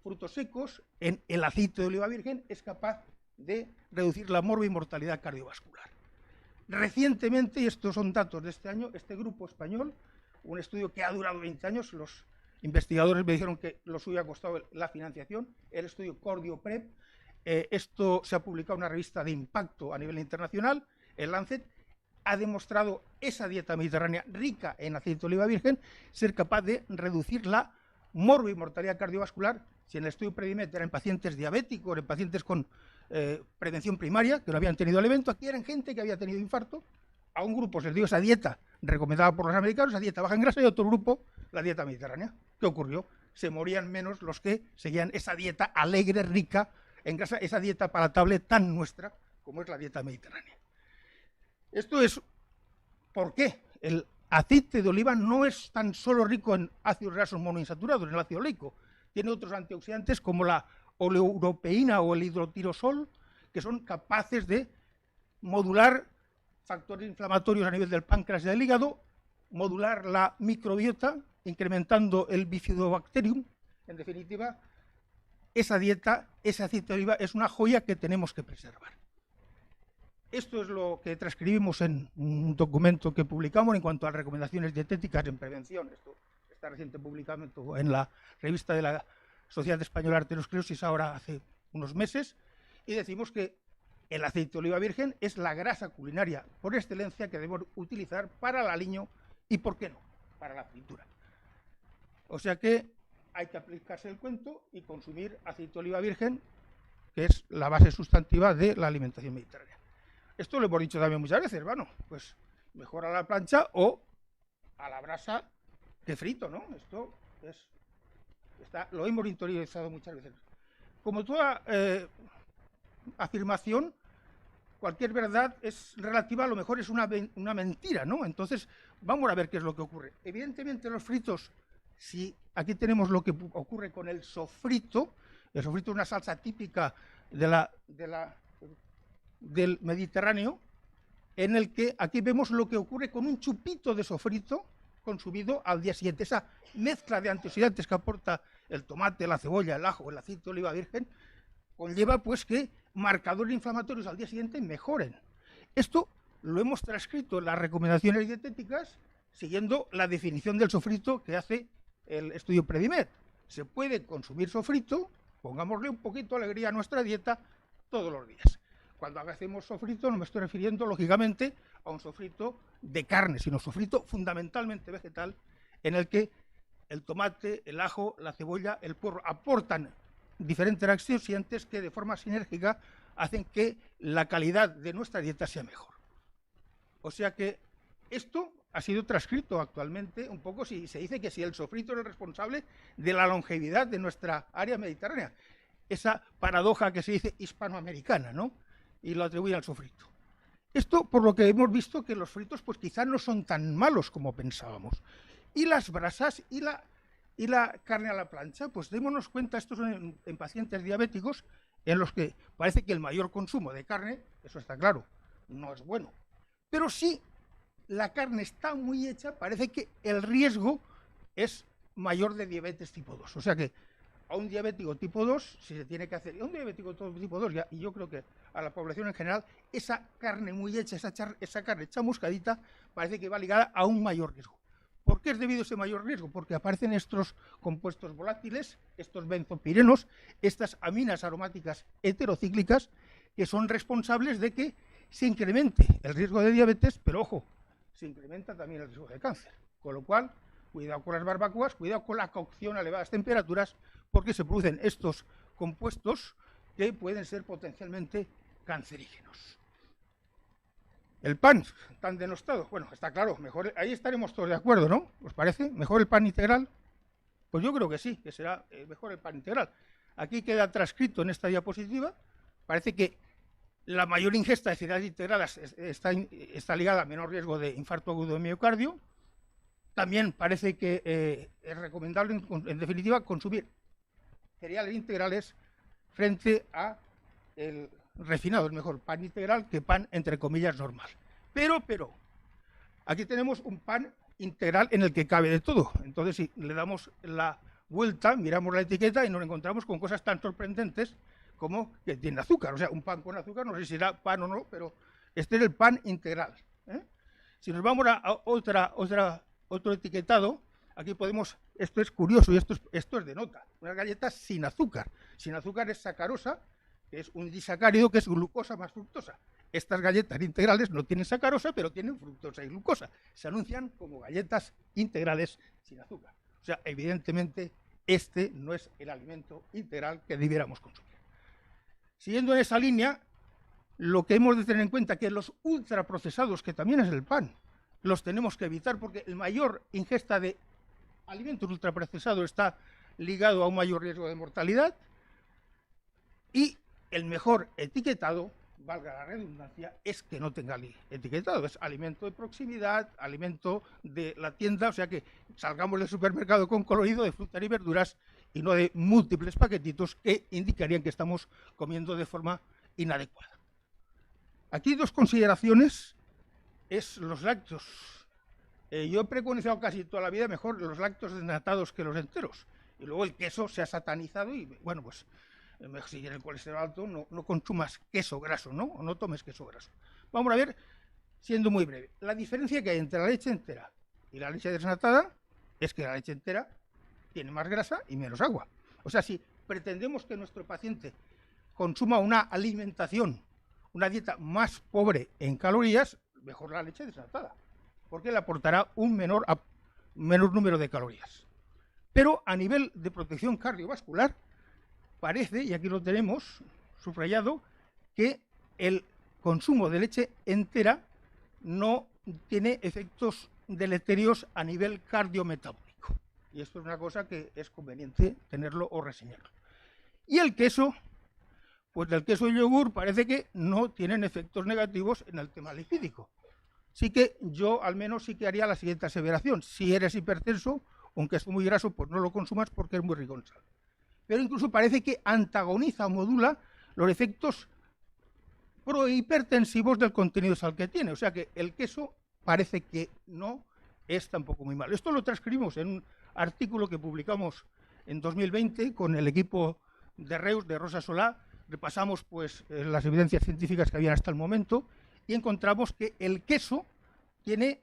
frutos secos, en el aceite de oliva virgen, es capaz de reducir la mortalidad cardiovascular. Recientemente, y estos son datos de este año, este grupo español, un estudio que ha durado 20 años, los investigadores me dijeron que lo suyo ha costado la financiación, el estudio CardioPrep. Esto se ha publicado en una revista de impacto a nivel internacional, el Lancet, ha demostrado esa dieta mediterránea rica en aceite de oliva virgen ser capaz de reducir la mortalidad cardiovascular. Si en el estudio Predimed eran pacientes diabéticos, en pacientes con prevención primaria, que no habían tenido el evento, aquí eran gente que había tenido infarto. A un grupo se les dio esa dieta recomendada por los americanos, esa dieta baja en grasa, y a otro grupo la dieta mediterránea. ¿Qué ocurrió? Se morían menos los que seguían esa dieta alegre, rica en grasa, esa dieta palatable tan nuestra como es la dieta mediterránea. Esto es ¿por qué? El aceite de oliva no es tan solo rico en ácidos grasos monoinsaturados, en el ácido oleico, tiene otros antioxidantes como la oleuropeína o el hidrotirosol, que son capaces de modular factores inflamatorios a nivel del páncreas y del hígado, modular la microbiota, incrementando el bifidobacterium. En definitiva, esa dieta, ese aceite de oliva, es una joya que tenemos que preservar. Esto es lo que transcribimos en un documento que publicamos en cuanto a recomendaciones dietéticas en prevención. Esto está reciente publicado en la revista de la Sociedad Española de Arteriosclerosis ahora hace unos meses, y decimos que el aceite de oliva virgen es la grasa culinaria por excelencia que debemos utilizar para el aliño y, ¿por qué no?, para la fritura. O sea que hay que aplicarse el cuento y consumir aceite de oliva virgen, que es la base sustantiva de la alimentación mediterránea. Esto lo hemos dicho también muchas veces, bueno, pues mejor a la plancha o a la brasa que frito, ¿no? Esto lo hemos interiorizado muchas veces. Como toda afirmación, cualquier verdad es relativa, a lo mejor es una mentira, ¿no? Entonces, vamos a ver qué es lo que ocurre. Evidentemente, los fritos si aquí tenemos lo que ocurre con el sofrito. El sofrito es una salsa típica del Mediterráneo, en el que aquí vemos lo que ocurre con un chupito de sofrito consumido al día siguiente. Esa mezcla de antioxidantes que aporta el tomate, la cebolla, el ajo, el aceite de oliva virgen, conlleva pues que marcadores inflamatorios al día siguiente mejoren. Esto lo hemos transcrito en las recomendaciones dietéticas siguiendo la definición del sofrito que hace el estudio Predimed. Se puede consumir sofrito, pongámosle un poquito de alegría a nuestra dieta todos los días. Cuando hacemos sofrito no me estoy refiriendo, lógicamente, a un sofrito de carne, sino sofrito fundamentalmente vegetal, en el que el tomate, el ajo, la cebolla, el puerro aportan diferentes antioxidantes que de forma sinérgica hacen que la calidad de nuestra dieta sea mejor. O sea que esto ha sido transcrito actualmente un poco, si se dice que si el sofrito es el responsable de la longevidad de nuestra área mediterránea. Esa paradoja que se dice hispanoamericana, ¿no? Y lo atribuye al sofrito. Esto por lo que hemos visto que los fritos pues quizás no son tan malos como pensábamos. Y las brasas y la carne a la plancha, pues démonos cuenta, estos son en pacientes diabéticos en los que parece que el mayor consumo de carne, eso está claro, no es bueno. Pero si la carne está muy hecha, parece que el riesgo es mayor de diabetes tipo 2. O sea que a un diabético tipo 2, si se tiene que hacer, a un diabético tipo 2, y yo creo que a la población en general, esa carne muy hecha, esa carne chamuscadita, parece que va ligada a un mayor riesgo. ¿Por qué es debido a ese mayor riesgo? Porque aparecen estos compuestos volátiles, estos benzopirenos, estas aminas aromáticas heterocíclicas, que son responsables de que se incremente el riesgo de diabetes, pero ojo, se incrementa también el riesgo de cáncer. Con lo cual, cuidado con las barbacoas, cuidado con la cocción a elevadas temperaturas, porque se producen estos compuestos que pueden ser potencialmente cancerígenos. El pan tan denostado, bueno, está claro, mejor, ahí estaremos todos de acuerdo, ¿no? ¿Os parece? ¿Mejor el pan integral? Pues yo creo que sí, que será mejor el pan integral. Aquí queda transcrito en esta diapositiva, parece que la mayor ingesta de cereales integrales está ligada a menor riesgo de infarto agudo de miocardio. También parece que es recomendable, en definitiva, consumir cereales integrales frente a el refinado. Es mejor pan integral que pan, entre comillas, normal. Pero, aquí tenemos un pan integral en el que cabe de todo. Entonces, si le damos la vuelta, miramos la etiqueta y nos encontramos con cosas tan sorprendentes como que tiene azúcar. O sea, un pan con azúcar, no sé si será pan o no, pero este es el pan integral. Si nos vamos a otro etiquetado, aquí podemos, esto es curioso y esto es de nota, unas galletas sin azúcar. Sin azúcar es sacarosa, que es un disacárido que es glucosa más fructosa. Estas galletas integrales no tienen sacarosa, pero tienen fructosa y glucosa. Se anuncian como galletas integrales sin azúcar. O sea, evidentemente, este no es el alimento integral que debiéramos consumir. Siguiendo en esa línea, lo que hemos de tener en cuenta es que los ultraprocesados, que también es el pan, los tenemos que evitar porque el mayor ingesta de alimentos ultraprocesados está ligado a un mayor riesgo de mortalidad y el mejor etiquetado, valga la redundancia, es que no tenga etiquetado. Es alimento de proximidad, alimento de la tienda, o sea que salgamos del supermercado con colorido de frutas y verduras y no de múltiples paquetitos que indicarían que estamos comiendo de forma inadecuada. Aquí dos consideraciones es los lácteos. Yo he preconizado casi toda la vida mejor los lácteos desnatados que los enteros. Y luego el queso se ha satanizado y, bueno, pues si tienes el colesterol alto, no consumas queso graso, ¿no? O no tomes queso graso. Vamos a ver, siendo muy breve, la diferencia que hay entre la leche entera y la leche desnatada es que la leche entera tiene más grasa y menos agua. O sea, si pretendemos que nuestro paciente consuma una alimentación, una dieta más pobre en calorías, mejor la leche desnatada, porque le aportará un menor número de calorías. Pero a nivel de protección cardiovascular, parece, y aquí lo tenemos subrayado, que el consumo de leche entera no tiene efectos deleterios a nivel cardiometabólico. Y esto es una cosa que es conveniente tenerlo o reseñarlo. Y el queso, pues del queso y yogur parece que no tienen efectos negativos en el tema lipídico. Sí que yo al menos sí que haría la siguiente aseveración. Si eres hipertenso un queso muy graso, pues no lo consumas porque es muy rico en sal. Pero incluso parece que antagoniza o modula los efectos prohipertensivos del contenido de sal que tiene. O sea que el queso parece que no es tampoco muy malo. Esto lo transcribimos en un artículo que publicamos en 2020 con el equipo de Reus, de Rosa Solá. Repasamos pues las evidencias científicas que habían hasta el momento y encontramos que el queso tiene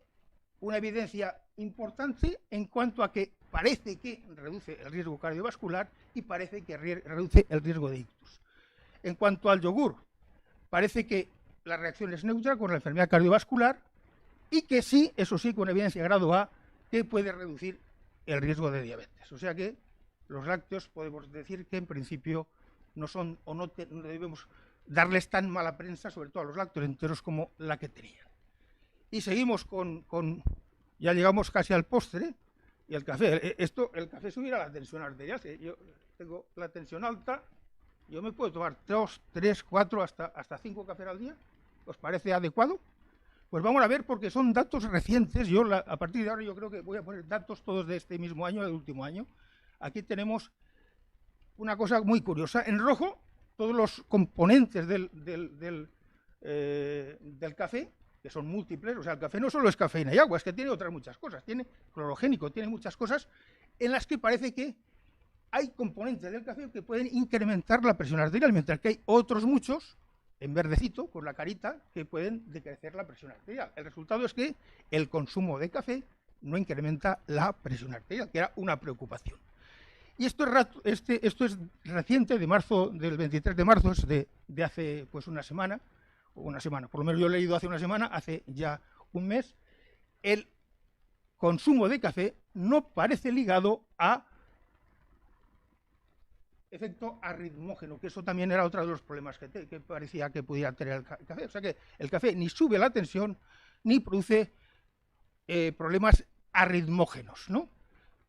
una evidencia importante en cuanto a que parece que reduce el riesgo cardiovascular y parece que reduce el riesgo de ictus. En cuanto al yogur, parece que la reacción es neutra con la enfermedad cardiovascular y que sí, eso sí, con evidencia grado A, que puede reducir el riesgo de diabetes. O sea que los lácteos podemos decir que en principio no son o no debemos darles tan mala prensa, sobre todo a los lácteos enteros, como la que tenían. Y seguimos con ya llegamos casi al postre, y el café. El café subirá la tensión arterial. Si yo tengo la tensión alta, yo me puedo tomar 2, 3, 4, hasta 5 cafés al día. ¿Os parece adecuado? Pues vamos a ver, porque son datos recientes. A partir de ahora yo creo que voy a poner datos todos de este mismo año, del último año. Aquí tenemos una cosa muy curiosa. En rojo, todos los componentes del café, que son múltiples. O sea, el café no solo es cafeína y agua, es que tiene otras muchas cosas. Tiene clorogénico, tiene muchas cosas en las que parece que hay componentes del café que pueden incrementar la presión arterial, mientras que hay otros muchos, en verdecito, con la carita, que pueden decrecer la presión arterial. El resultado es que el consumo de café no incrementa la presión arterial, que era una preocupación. Y esto es reciente, del 23 de marzo, es de hace pues una semana, por lo menos yo he leído hace una semana, hace ya un mes. El consumo de café no parece ligado a efecto arritmógeno, que eso también era otro de los problemas que parecía que pudiera tener el café. O sea que el café ni sube la tensión ni produce problemas arritmógenos, ¿no?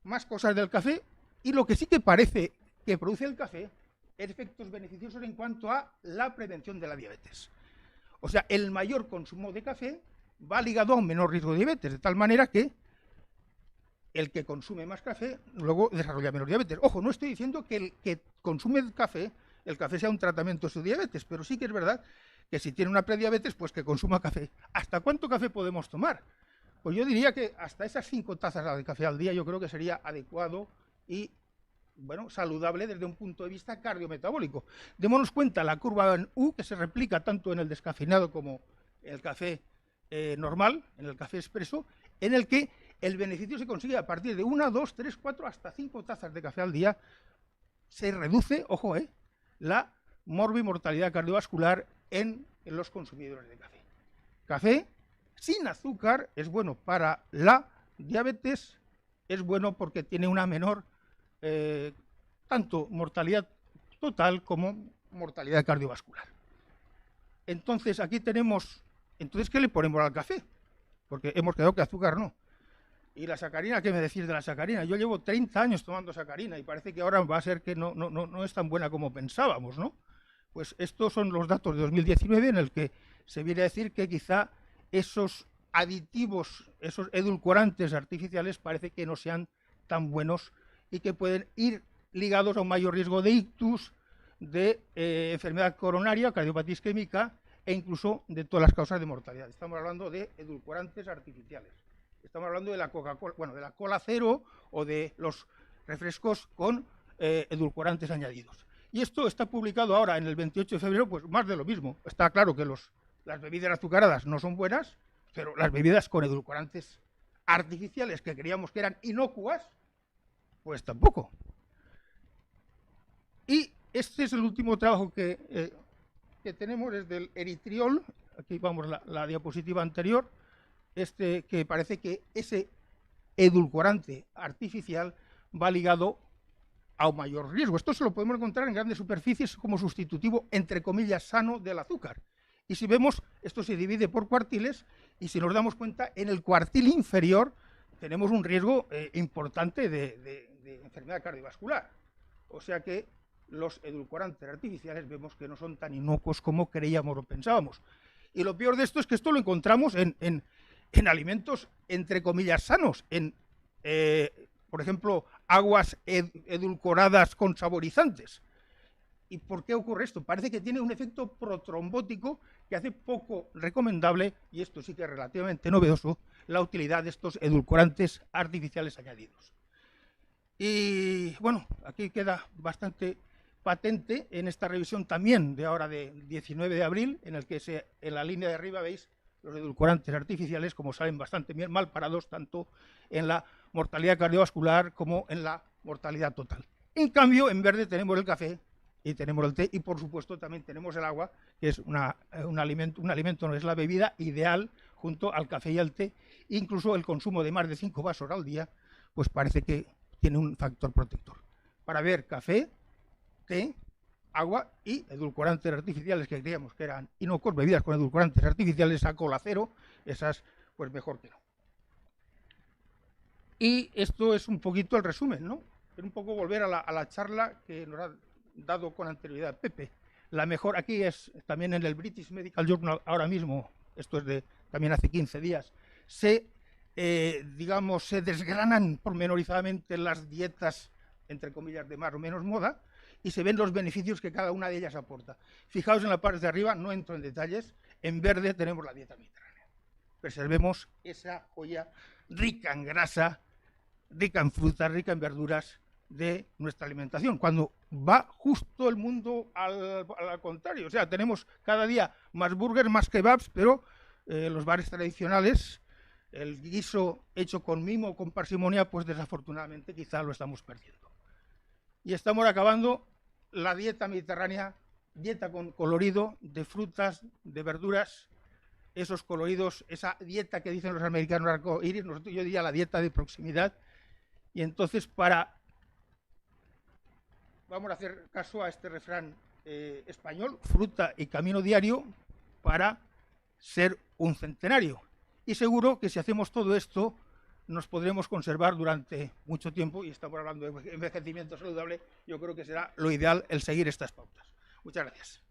Más cosas del café, y lo que sí que parece que produce el café es efectos beneficiosos en cuanto a la prevención de la diabetes. O sea, el mayor consumo de café va ligado a un menor riesgo de diabetes, de tal manera que el que consume más café luego desarrolla menos diabetes. Ojo, no estoy diciendo que el que consume el café sea un tratamiento de su diabetes, pero sí que es verdad que si tiene una prediabetes, pues que consuma café. ¿Hasta cuánto café podemos tomar? Pues yo diría que hasta esas 5 tazas de café al día yo creo que sería adecuado y, bueno, saludable desde un punto de vista cardiometabólico. Démonos cuenta, la curva en U, que se replica tanto en el descafeinado como en el café normal, en el café expreso, en el que el beneficio se consigue a partir de 1, 2, 3, 4, hasta 5 tazas de café al día. Se reduce, ojo, la morbimortalidad cardiovascular en los consumidores de café. Café sin azúcar es bueno para la diabetes, es bueno porque tiene una menor tanto mortalidad total como mortalidad cardiovascular. Entonces, aquí tenemos, ¿qué le ponemos al café? Porque hemos quedado que azúcar no. ¿Y la sacarina? ¿Qué me decís de la sacarina? Yo llevo 30 años tomando sacarina y parece que ahora va a ser que no es tan buena como pensábamos, ¿no? Pues estos son los datos de 2019 en el que se viene a decir que quizá esos aditivos, esos edulcorantes artificiales parece que no sean tan buenos y que pueden ir ligados a un mayor riesgo de ictus, de enfermedad coronaria, cardiopatía isquémica e incluso de todas las causas de mortalidad. Estamos hablando de edulcorantes artificiales. Estamos hablando de la Coca-Cola, bueno, de la cola cero o de los refrescos con edulcorantes añadidos. Y esto está publicado ahora en el 28 de febrero, pues más de lo mismo. Está claro que las bebidas azucaradas no son buenas, pero las bebidas con edulcorantes artificiales que creíamos que eran inocuas, pues tampoco. Y este es el último trabajo que tenemos, es del eritriol. Aquí vamos la diapositiva anterior. Que parece que ese edulcorante artificial va ligado a un mayor riesgo. Esto se lo podemos encontrar en grandes superficies como sustitutivo, entre comillas, sano del azúcar. Y si vemos, esto se divide por cuartiles, y si nos damos cuenta, en el cuartil inferior tenemos un riesgo importante de enfermedad cardiovascular. O sea que los edulcorantes artificiales vemos que no son tan inocuos como creíamos o pensábamos. Y lo peor de esto es que esto lo encontramos en alimentos, entre comillas, sanos, en por ejemplo, aguas edulcoradas con saborizantes. ¿Y por qué ocurre esto? Parece que tiene un efecto protrombótico que hace poco recomendable, y esto sí que es relativamente novedoso, la utilidad de estos edulcorantes artificiales añadidos. Y bueno, aquí queda bastante patente en esta revisión también de ahora de 19 de abril, en el que en la línea de arriba veis los edulcorantes artificiales como salen bastante bien mal parados tanto en la mortalidad cardiovascular como en la mortalidad total. En cambio, en verde tenemos el café y tenemos el té y por supuesto también tenemos el agua, que es un alimento, no es la bebida ideal junto al café y al té. Incluso el consumo de más de 5 vasos al día, pues parece que tiene un factor protector. Para ver café, té, agua y edulcorantes artificiales que creíamos que eran inocuos, bebidas con edulcorantes artificiales a cola cero, esas pues mejor que no. Y esto es un poquito el resumen, ¿no? Quiero un poco volver a la charla que nos ha dado con anterioridad Pepe. La mejor aquí es también en el British Medical Journal ahora mismo, esto es de también hace 15 días, se desgranan pormenorizadamente las dietas, entre comillas, de más o menos moda, y se ven los beneficios que cada una de ellas aporta. Fijaos en la parte de arriba, no entro en detalles, en verde tenemos la dieta mediterránea. Preservemos esa joya rica en grasa, rica en frutas, rica en verduras de nuestra alimentación, cuando va justo el mundo al contrario. O sea, tenemos cada día más burgers, más kebabs, pero los bares tradicionales, el guiso hecho con mimo, con parsimonia, pues desafortunadamente quizá lo estamos perdiendo. Y estamos acabando la dieta mediterránea, dieta con colorido, de frutas, de verduras, esos coloridos, esa dieta que dicen los americanos arcoíris, yo diría la dieta de proximidad. Y entonces vamos a hacer caso a este refrán español, fruta y camino diario para ser un centenario. Y seguro que si hacemos todo esto nos podremos conservar durante mucho tiempo, y estamos hablando de envejecimiento saludable, yo creo que será lo ideal el seguir estas pautas. Muchas gracias.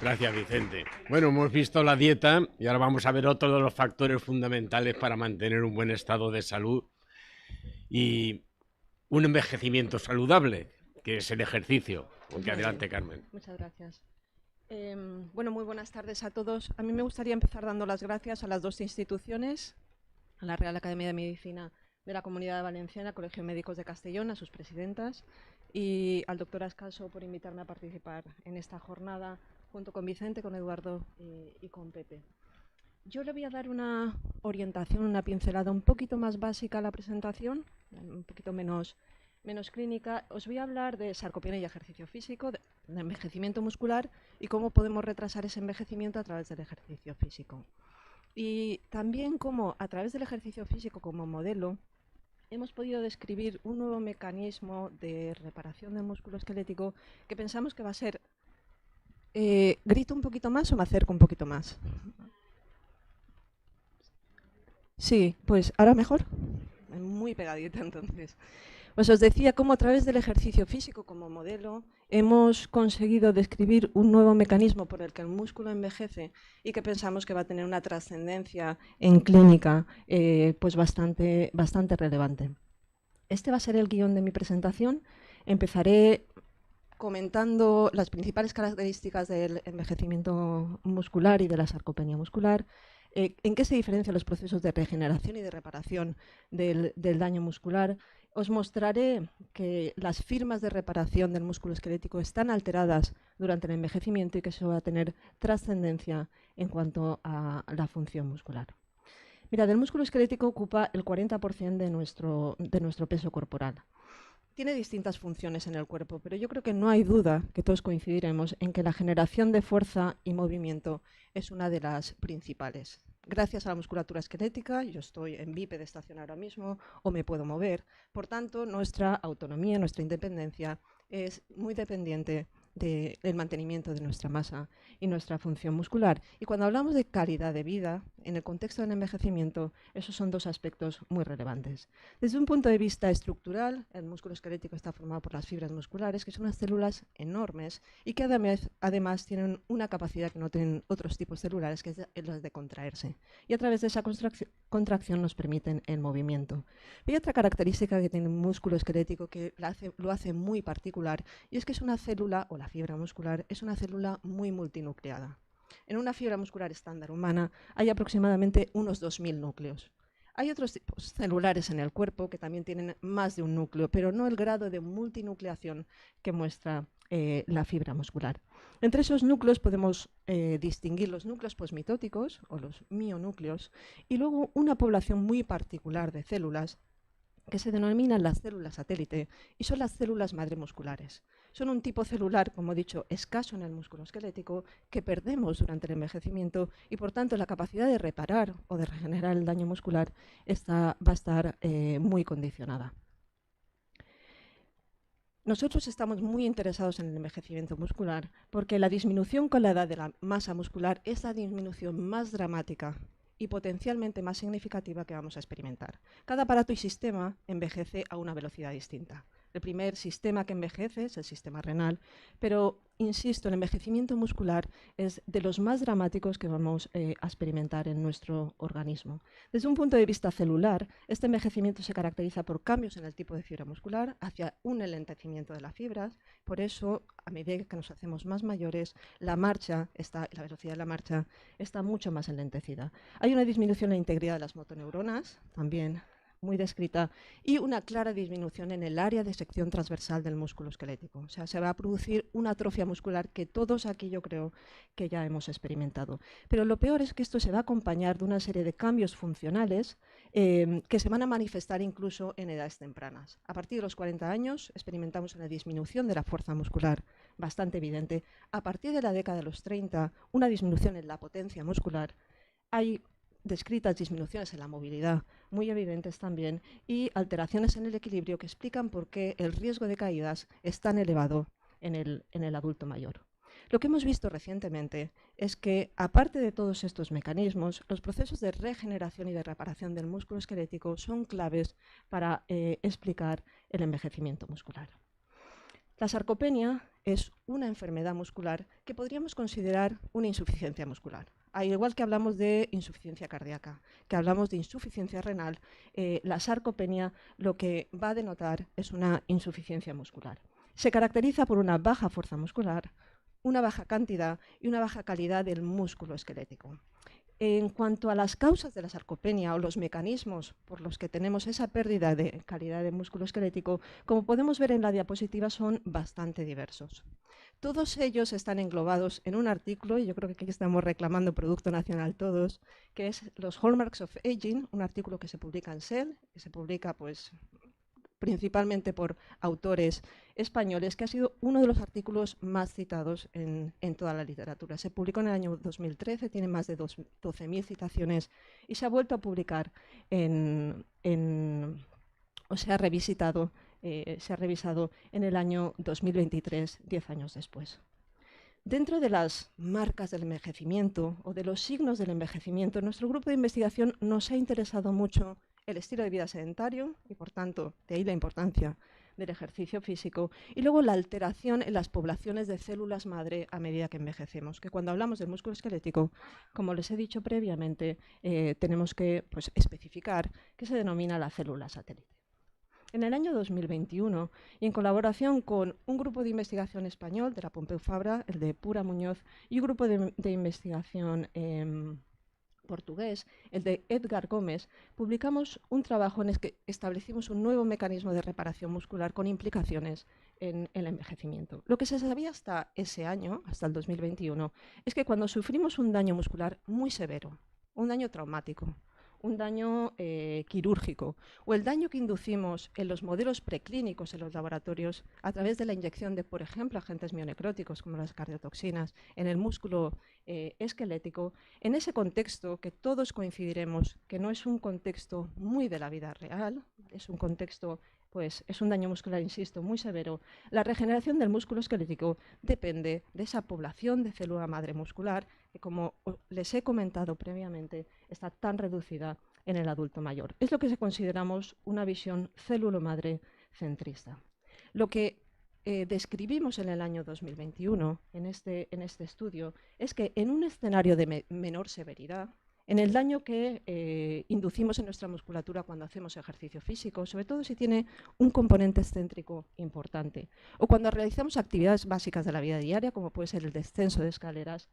Gracias, Vicente. Bueno, hemos visto la dieta y ahora vamos a ver otro de los factores fundamentales para mantener un buen estado de salud y un envejecimiento saludable, que es el ejercicio. Adelante, Carmen. Muchas gracias. Bueno, muy buenas tardes a todos. A mí me gustaría empezar dando las gracias a las dos instituciones, a la Real Academia de Medicina de la Comunidad Valenciana, Colegio de Médicos de Castellón, a sus presidentas, y al doctor Ascaso por invitarme a participar en esta jornada, junto con Vicente, con Eduardo y con Pepe. Yo le voy a dar una orientación, una pincelada un poquito más básica a la presentación, un poquito menos clínica. Os voy a hablar de sarcopenia y ejercicio físico, de envejecimiento muscular y cómo podemos retrasar ese envejecimiento a través del ejercicio físico. Y también cómo, a través del ejercicio físico como modelo, hemos podido describir un nuevo mecanismo de reparación del músculo esquelético que pensamos que va a ser ¿grito un poquito más o me acerco un poquito más? Sí, pues ahora mejor. Muy pegadita entonces. Pues os decía cómo a través del ejercicio físico como modelo hemos conseguido describir un nuevo mecanismo por el que el músculo envejece y que pensamos que va a tener una trascendencia en clínica pues bastante relevante. Este va a ser el guión de mi presentación. Empezaré comentando las principales características del envejecimiento muscular y de la sarcopenia muscular, en qué se diferencian los procesos de regeneración y de reparación del daño muscular. Os mostraré que las firmas de reparación del músculo esquelético están alteradas durante el envejecimiento y que eso va a tener trascendencia en cuanto a la función muscular. Mirad, el músculo esquelético ocupa el 40% de nuestro peso corporal. Tiene distintas funciones en el cuerpo, pero yo creo que no hay duda que todos coincidiremos en que la generación de fuerza y movimiento es una de las principales. Gracias a la musculatura esquelética, yo estoy en bípede estacionario ahora mismo o me puedo mover. Por tanto, nuestra autonomía, nuestra independencia es muy dependiente del mantenimiento de nuestra masa y nuestra función muscular. Y cuando hablamos de calidad de vida, en el contexto del envejecimiento, esos son dos aspectos muy relevantes. Desde un punto de vista estructural, el músculo esquelético está formado por las fibras musculares, que son unas células enormes y que además tienen una capacidad que no tienen otros tipos celulares, que es la de contraerse. Y a través de esa contracción nos permiten el movimiento. Hay otra característica que tiene un músculo esquelético que lo hace muy particular, y es que es una célula, o la fibra muscular, es una célula muy multinucleada. En una fibra muscular estándar humana hay aproximadamente unos 2000 núcleos. Hay otros tipos celulares en el cuerpo que también tienen más de un núcleo, pero no el grado de multinucleación que muestra la fibra muscular. Entre esos núcleos podemos distinguir los núcleos posmitóticos o los mionúcleos y luego una población muy particular de células que se denominan las células satélite y son las células madre musculares. Son un tipo celular, como he dicho, escaso en el músculo esquelético, que perdemos durante el envejecimiento y por tanto la capacidad de reparar o de regenerar el daño muscular va a estar muy condicionada. Nosotros estamos muy interesados en el envejecimiento muscular porque la disminución con la edad de la masa muscular es la disminución más dramática y potencialmente más significativa que vamos a experimentar. Cada aparato y sistema envejece a una velocidad distinta. El primer sistema que envejece es el sistema renal, pero, insisto, el envejecimiento muscular es de los más dramáticos que vamos a experimentar en nuestro organismo. Desde un punto de vista celular, este envejecimiento se caracteriza por cambios en el tipo de fibra muscular hacia un enlentecimiento de las fibras. Por eso, a medida que nos hacemos más mayores, la velocidad de la marcha está mucho más enlentecida. Hay una disminución en la integridad de las motoneuronas, también muy descrita, y una clara disminución en el área de sección transversal del músculo esquelético. O sea, se va a producir una atrofia muscular que todos aquí yo creo que ya hemos experimentado. Pero lo peor es que esto se va a acompañar de una serie de cambios funcionales que se van a manifestar incluso en edades tempranas. A partir de los 40 años experimentamos una disminución de la fuerza muscular bastante evidente. A partir de la década de los 30, una disminución en la potencia muscular. Hay descritas disminuciones en la movilidad muy evidentes también y alteraciones en el equilibrio que explican por qué el riesgo de caídas es tan elevado en el adulto mayor. Lo que hemos visto recientemente es que, aparte de todos estos mecanismos, los procesos de regeneración y de reparación del músculo esquelético son claves para explicar el envejecimiento muscular. La sarcopenia es una enfermedad muscular que podríamos considerar una insuficiencia muscular. Al igual que hablamos de insuficiencia cardíaca, que hablamos de insuficiencia renal, la sarcopenia lo que va a denotar es una insuficiencia muscular. Se caracteriza por una baja fuerza muscular, una baja cantidad y una baja calidad del músculo esquelético. En cuanto a las causas de la sarcopenia o los mecanismos por los que tenemos esa pérdida de calidad de músculo esquelético, como podemos ver en la diapositiva, son bastante diversos. Todos ellos están englobados en un artículo, y yo creo que aquí estamos reclamando Producto Nacional todos, que es los Hallmarks of Aging, un artículo que se publica en Cell, que se publica principalmente por autores españoles, que ha sido uno de los artículos más citados en toda la literatura. Se publicó en el año 2013, tiene más de 12.000 citaciones y se ha vuelto a publicar se ha revisado en el año 2023, 10 años después. Dentro de las marcas del envejecimiento o de los signos del envejecimiento, nuestro grupo de investigación nos ha interesado mucho el estilo de vida sedentario y, por tanto, de ahí la importancia del ejercicio físico, y luego la alteración en las poblaciones de células madre a medida que envejecemos, que cuando hablamos del músculo esquelético, como les he dicho previamente, tenemos que especificar qué se denomina la célula satélite. En el año 2021, y en colaboración con un grupo de investigación español de la Pompeu Fabra, el de Pura Muñoz, y un grupo de investigación portugués, el de Edgar Gómez, publicamos un trabajo en el que establecimos un nuevo mecanismo de reparación muscular con implicaciones en el envejecimiento. Lo que se sabía hasta ese año, hasta el 2021, es que cuando sufrimos un daño muscular muy severo, un daño traumático, un daño quirúrgico o el daño que inducimos en los modelos preclínicos en los laboratorios a través de la inyección de, por ejemplo, agentes mionecróticos como las cardiotoxinas en el músculo esquelético, en ese contexto que todos coincidiremos que no es un contexto muy de la vida real, es un contexto pues es un daño muscular, insisto, muy severo. La regeneración del músculo esquelético depende de esa población de célula madre muscular que, como les he comentado previamente, está tan reducida en el adulto mayor. Es lo que consideramos una visión célula-madre centrista. Lo que describimos en el año 2021, en este estudio, es que en un escenario de menor severidad, en el daño que inducimos en nuestra musculatura cuando hacemos ejercicio físico, sobre todo si tiene un componente excéntrico importante, o cuando realizamos actividades básicas de la vida diaria, como puede ser el descenso de escaleras,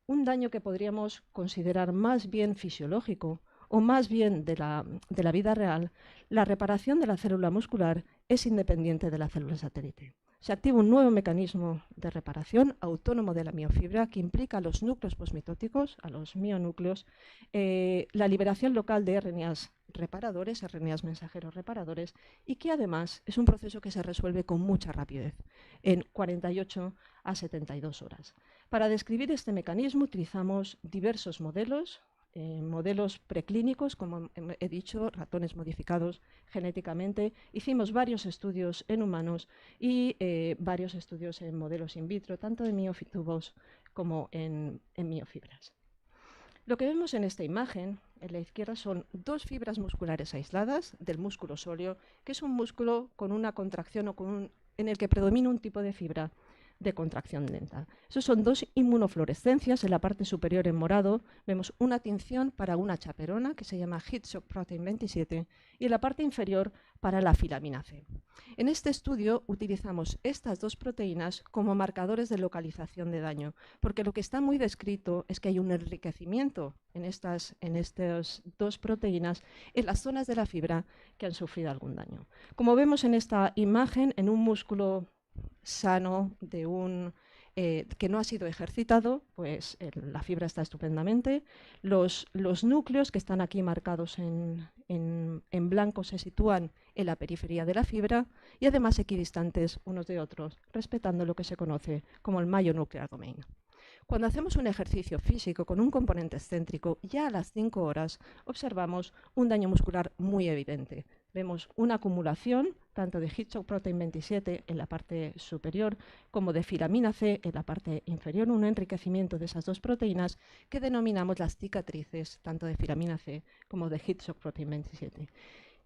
un daño que podríamos considerar más bien fisiológico o más bien de la vida real, la reparación de la célula muscular es independiente de la célula satélite. Se activa un nuevo mecanismo de reparación autónomo de la miofibra que implica a los núcleos posmitóticos, a los mionúcleos, la liberación local de RNAs reparadores, RNAs mensajeros reparadores, y que además es un proceso que se resuelve con mucha rapidez, en 48 a 72 horas. Para describir este mecanismo utilizamos diversos modelos, modelos preclínicos, como he dicho, ratones modificados genéticamente. Hicimos varios estudios en humanos y varios estudios en modelos in vitro, tanto de miotubos como en miofibras. Lo que vemos en esta imagen, en la izquierda, son dos fibras musculares aisladas del músculo sóleo, que es un músculo con una contracción o en el que predomina un tipo de fibra de contracción lenta. Esos son dos inmunofluorescencias. En la parte superior en morado vemos una tinción para una chaperona que se llama Heat Shock Protein 27 y en la parte inferior para la filamina C. En este estudio utilizamos estas dos proteínas como marcadores de localización de daño, porque lo que está muy descrito es que hay un enriquecimiento en estas dos proteínas en las zonas de la fibra que han sufrido algún daño. Como vemos en esta imagen, en un músculo sano que no ha sido ejercitado, pues la fibra está estupendamente. Los núcleos que están aquí marcados en blanco se sitúan en la periferia de la fibra y además equidistantes unos de otros, respetando lo que se conoce como el myonuclear domain. Cuando hacemos un ejercicio físico con un componente excéntrico, ya a las 5 horas observamos un daño muscular muy evidente. Vemos una acumulación tanto de Heat Shock Protein 27 en la parte superior como de filamina C en la parte inferior, un enriquecimiento de esas dos proteínas que denominamos las cicatrices tanto de filamina C como de Heat Shock Protein 27.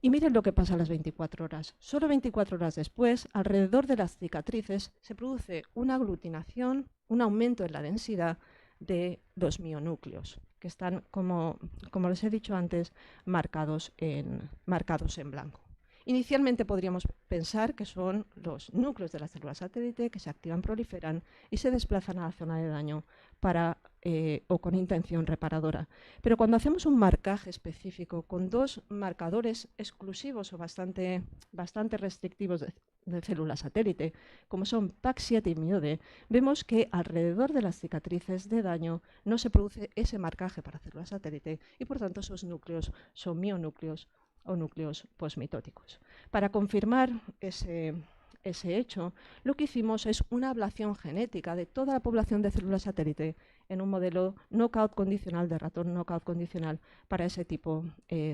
Y miren lo que pasa a las 24 horas. Solo 24 horas después, alrededor de las cicatrices, se produce una aglutinación, un aumento en la densidad de los mionúcleos, que están, como les he dicho antes, marcados en blanco. Inicialmente podríamos pensar que son los núcleos de la célula satélite que se activan, proliferan y se desplazan a la zona de daño o con intención reparadora. Pero cuando hacemos un marcaje específico con dos marcadores exclusivos o bastante restrictivos de células satélite, como son PAX7 y MIOD, vemos que alrededor de las cicatrices de daño no se produce ese marcaje para células satélite y por tanto esos núcleos son mionúcleos o núcleos posmitóticos. Para confirmar ese hecho, lo que hicimos es una ablación genética de toda la población de células satélite en un modelo knockout condicional, de ratón knockout condicional para ese tipo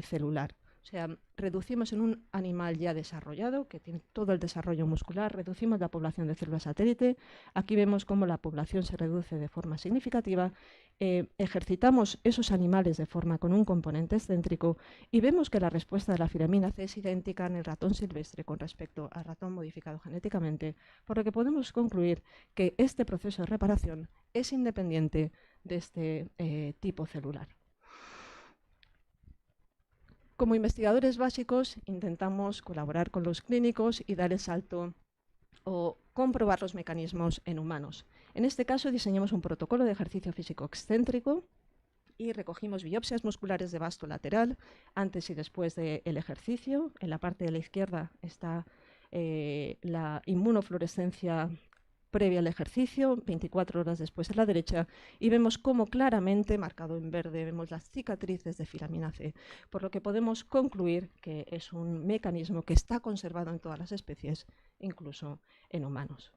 celular. O sea, reducimos en un animal ya desarrollado, que tiene todo el desarrollo muscular, reducimos la población de células satélite. Aquí vemos cómo la población se reduce de forma significativa. Ejercitamos esos animales de forma con un componente excéntrico y vemos que la respuesta de la filamina C es idéntica en el ratón silvestre con respecto al ratón modificado genéticamente, por lo que podemos concluir que este proceso de reparación es independiente de este tipo celular. Como investigadores básicos intentamos colaborar con los clínicos y dar el salto o comprobar los mecanismos en humanos. En este caso diseñamos un protocolo de ejercicio físico excéntrico y recogimos biopsias musculares de vasto lateral antes y después del ejercicio. En la parte de la izquierda está la inmunofluorescencia previa al ejercicio, 24 horas después a la derecha, y vemos cómo claramente, marcado en verde, vemos las cicatrices de filamina C, por lo que podemos concluir que es un mecanismo que está conservado en todas las especies, incluso en humanos.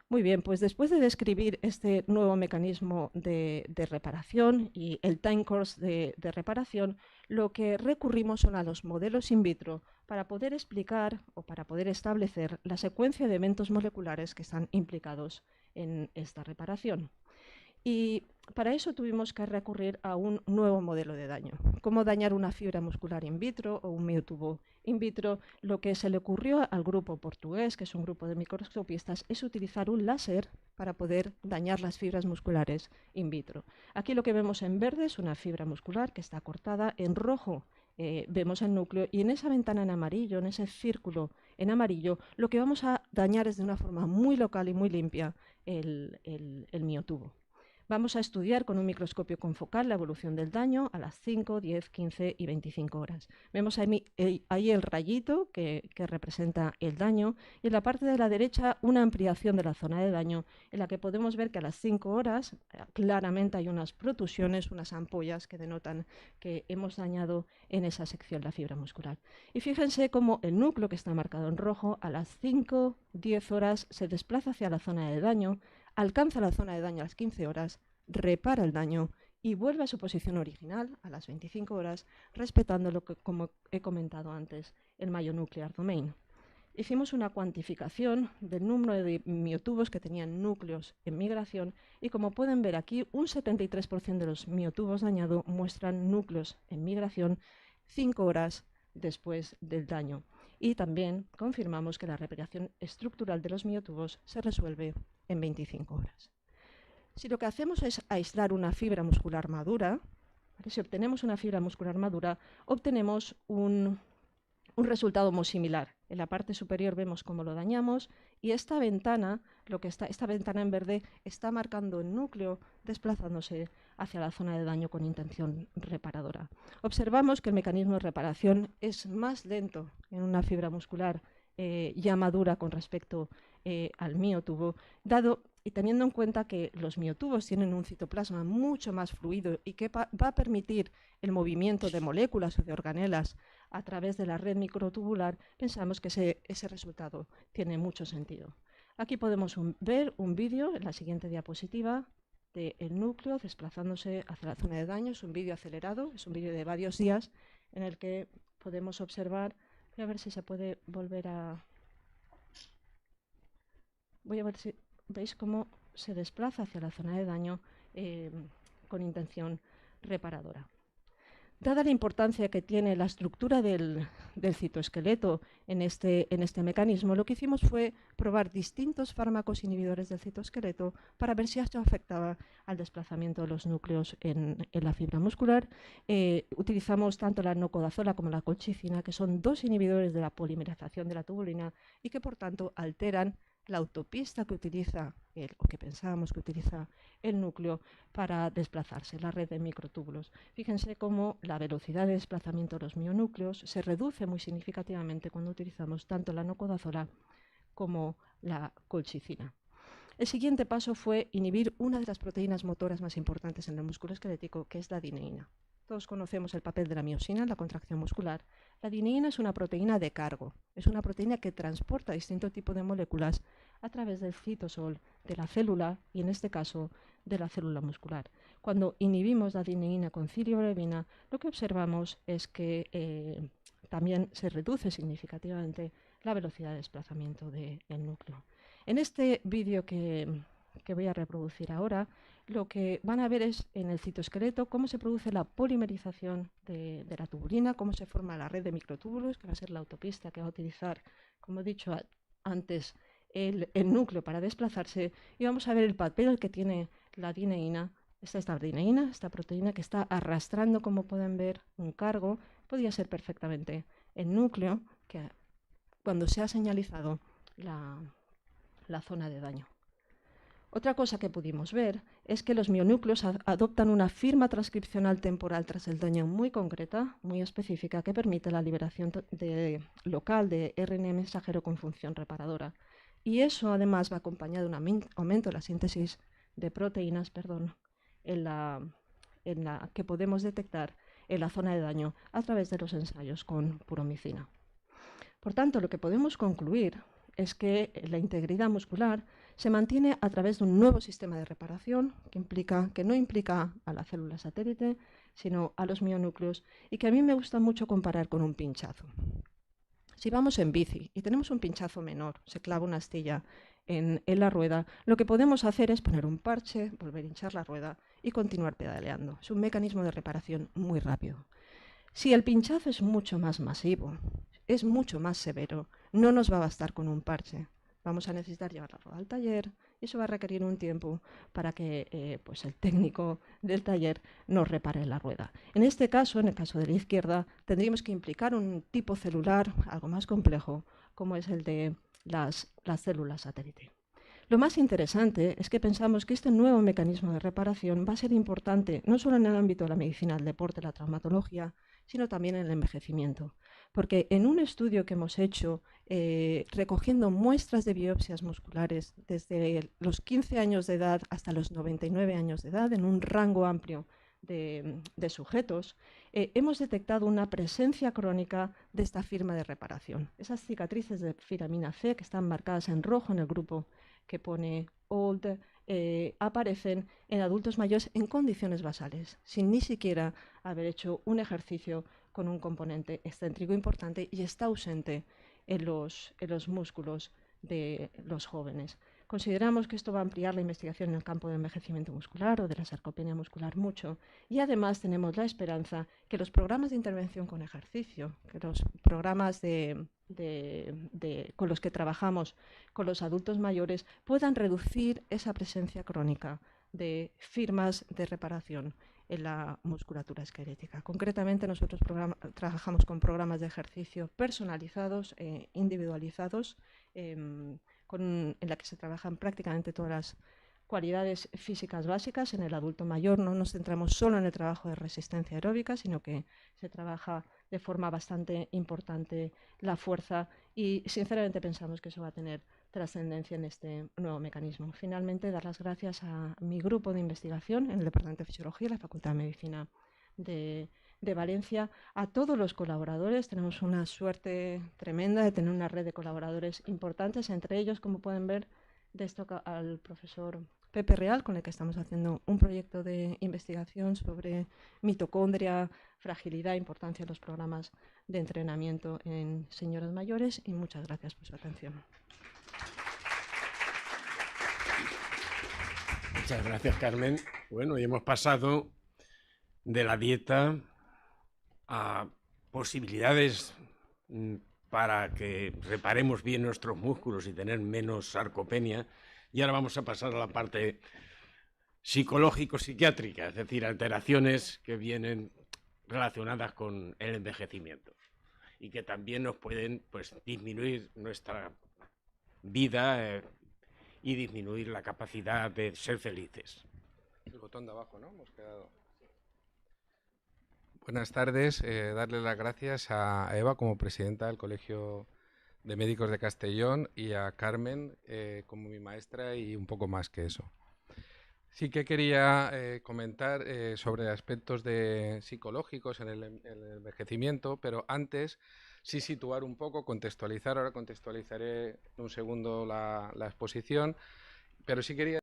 Muy bien, pues después de describir este nuevo mecanismo de reparación y el time course de reparación, lo que recurrimos son a los modelos in vitro para poder explicar o para poder establecer la secuencia de eventos moleculares que están implicados en esta reparación. Y para eso tuvimos que recurrir a un nuevo modelo de daño. Cómo dañar una fibra muscular in vitro o un miotubo in vitro. Lo que se le ocurrió al grupo portugués, que es un grupo de microscopistas, es utilizar un láser para poder dañar las fibras musculares in vitro. Aquí lo que vemos en verde es una fibra muscular que está cortada. En rojo vemos el núcleo, y en esa ventana en amarillo, en ese círculo en amarillo, lo que vamos a dañar es de una forma muy local y muy limpia el miotubo. Vamos a estudiar con un microscopio confocal la evolución del daño a las 5, 10, 15 y 25 horas. Vemos ahí el rayito que representa el daño, y en la parte de la derecha una ampliación de la zona de daño, en la que podemos ver que a las 5 horas claramente hay unas protusiones, unas ampollas que denotan que hemos dañado en esa sección la fibra muscular. Y fíjense cómo el núcleo, que está marcado en rojo, a las 5, 10 horas se desplaza hacia la zona de daño, alcanza la zona de daño a las 15 horas, repara el daño y vuelve a su posición original a las 25 horas, respetando lo que, como he comentado antes, el myonuclear domain. Hicimos una cuantificación del número de miotubos que tenían núcleos en migración, y como pueden ver aquí, un 73% de los miotubos dañados muestran núcleos en migración 5 horas después del daño. Y también confirmamos que la reparación estructural de los miotubos se resuelve en 25 horas. Si lo que hacemos es aislar una fibra muscular madura, ¿vale? Si obtenemos una fibra muscular madura, obtenemos un resultado muy similar. En la parte superior vemos cómo lo dañamos, y esta ventana, esta ventana en verde, está marcando el núcleo desplazándose hacia la zona de daño con intención reparadora. Observamos que el mecanismo de reparación es más lento en una fibra muscular ya madura con respecto al miotubo, dado y teniendo en cuenta que los miotubos tienen un citoplasma mucho más fluido y que va a permitir el movimiento de moléculas o de organelas a través de la red microtubular, pensamos que ese resultado tiene mucho sentido. Aquí podemos ver un vídeo en la siguiente diapositiva del núcleo desplazándose hacia la zona de daño. Es un vídeo acelerado, es un vídeo de varios días en el que podemos observar. Voy a ver si se puede volver a... Voy a ver si veis cómo se desplaza hacia la zona de daño con intención reparadora. Dada la importancia que tiene la estructura del citoesqueleto en este mecanismo, lo que hicimos fue probar distintos fármacos inhibidores del citoesqueleto para ver si esto afectaba al desplazamiento de los núcleos en la fibra muscular. Utilizamos tanto la nocodazola como la colchicina, que son dos inhibidores de la polimerización de la tubulina y que por tanto alteran la autopista que utiliza o que pensábamos que utiliza el núcleo para desplazarse, la red de microtúbulos. Fíjense cómo la velocidad de desplazamiento de los mionúcleos se reduce muy significativamente cuando utilizamos tanto la nocodazola como la colchicina. El siguiente paso fue inhibir una de las proteínas motoras más importantes en el músculo esquelético, que es la dineína. Todos conocemos el papel de la miosina en la contracción muscular. La dineína es una proteína de cargo, es una proteína que transporta distintos tipos de moléculas a través del citosol de la célula, y en este caso de la célula muscular. Cuando inhibimos la dineína con cilibrevina, lo que observamos es que también se reduce significativamente la velocidad de desplazamiento del núcleo. En este vídeo que voy a reproducir ahora, lo que van a ver es en el citoesqueleto cómo se produce la polimerización de la tubulina, cómo se forma la red de microtúbulos, que va a ser la autopista que va a utilizar, como he dicho antes, el núcleo para desplazarse, y vamos a ver el papel que tiene la dineína. Esta dineína, esta proteína que está arrastrando, como pueden ver, un cargo. Podría ser perfectamente el núcleo, que cuando se ha señalizado la zona de daño. Otra cosa que pudimos ver es que los mionúcleos adoptan una firma transcripcional temporal tras el daño muy concreta, muy específica, que permite la liberación local de RNA mensajero con función reparadora. Y eso además va acompañado de un aumento de la síntesis de proteínas, que podemos detectar en la zona de daño a través de los ensayos con puromicina. Por tanto, lo que podemos concluir es que la integridad muscular se mantiene a través de un nuevo sistema de reparación que no implica a la célula satélite, sino a los mionúcleos, y que a mí me gusta mucho comparar con un pinchazo. Si vamos en bici y tenemos un pinchazo menor, se clava una astilla en la rueda, lo que podemos hacer es poner un parche, volver a hinchar la rueda y continuar pedaleando. Es un mecanismo de reparación muy rápido. Si el pinchazo es mucho más masivo, es mucho más severo, no nos va a bastar con un parche. Vamos a necesitar llevar la rueda al taller y eso va a requerir un tiempo para que pues el técnico del taller nos repare la rueda. En este caso, en el caso de la izquierda, tendríamos que implicar un tipo celular algo más complejo, como es el de las células satélite. Lo más interesante es que pensamos que este nuevo mecanismo de reparación va a ser importante no solo en el ámbito de la medicina del deporte, la traumatología, sino también en el envejecimiento. Porque en un estudio que hemos hecho recogiendo muestras de biopsias musculares desde los 15 años de edad hasta los 99 años de edad, en un rango amplio de sujetos, hemos detectado una presencia crónica de esta firma de reparación. Esas cicatrices de vitamina C que están marcadas en rojo en el grupo que pone OLD, aparecen en adultos mayores en condiciones basales, sin ni siquiera haber hecho un ejercicio con un componente excéntrico importante, y está ausente en los músculos de los jóvenes. Consideramos que esto va a ampliar la investigación en el campo del envejecimiento muscular o de la sarcopenia muscular mucho, y además tenemos la esperanza que los programas de intervención con ejercicio, que los programas con los que trabajamos con los adultos mayores puedan reducir esa presencia crónica de firmas de reparación en la musculatura esquelética. Concretamente, nosotros trabajamos con programas de ejercicio personalizados, individualizados, en la que se trabajan prácticamente todas las cualidades físicas básicas. En el adulto mayor no nos centramos solo en el trabajo de resistencia aeróbica, sino que se trabaja de forma bastante importante la fuerza, y sinceramente pensamos que eso va a tener trascendencia en este nuevo mecanismo. Finalmente, dar las gracias a mi grupo de investigación en el Departamento de Fisiología, la Facultad de Medicina de Valencia, a todos los colaboradores. Tenemos una suerte tremenda de tener una red de colaboradores importantes, entre ellos, como pueden ver, destaco al profesor Pepe Real, con el que estamos haciendo un proyecto de investigación sobre mitocondria, fragilidad e importancia de los programas de entrenamiento en señoras mayores, y muchas gracias por su atención. Muchas gracias, Carmen. Bueno, y hemos pasado de la dieta a posibilidades para que reparemos bien nuestros músculos y tener menos sarcopenia. Y ahora vamos a pasar a la parte psicológico-psiquiátrica, es decir, alteraciones que vienen relacionadas con el envejecimiento y que también nos pueden, pues, disminuir nuestra vida y disminuir la capacidad de ser felices. El botón de abajo, ¿no? Hemos quedado. Buenas tardes. Darle las gracias a Eva como presidenta del Colegio de Médicos de Castellón y a Carmen como mi maestra y un poco más que eso. Sí que quería comentar sobre aspectos psicológicos en el envejecimiento, pero antes sí situar un poco, contextualizar. Ahora contextualizaré en un segundo la exposición, pero sí quería...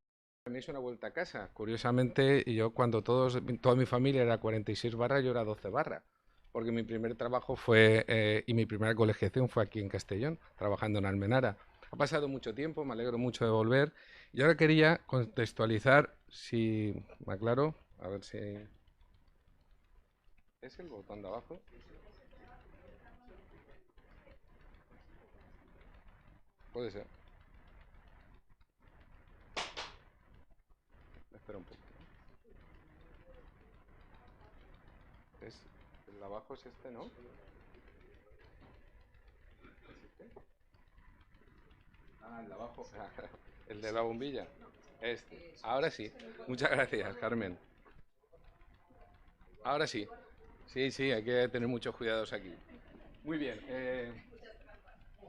Me hice una vuelta a casa. Curiosamente, yo cuando toda mi familia era 46 barras, yo era 12 barras, porque mi primer trabajo fue, y mi primera colegiación fue aquí en Castellón, trabajando en Almenara. Ha pasado mucho tiempo, me alegro mucho de volver, y ahora quería contextualizar, si me aclaro, a ver si... ¿Es el botón de abajo? Puede ser. Espera un poco. El de abajo es este, ¿no? ¿Es este? Ah, el de abajo. El de la bombilla. Este. Ahora sí. Muchas gracias, Carmen. Ahora sí. Sí, hay que tener muchos cuidados aquí. Muy bien.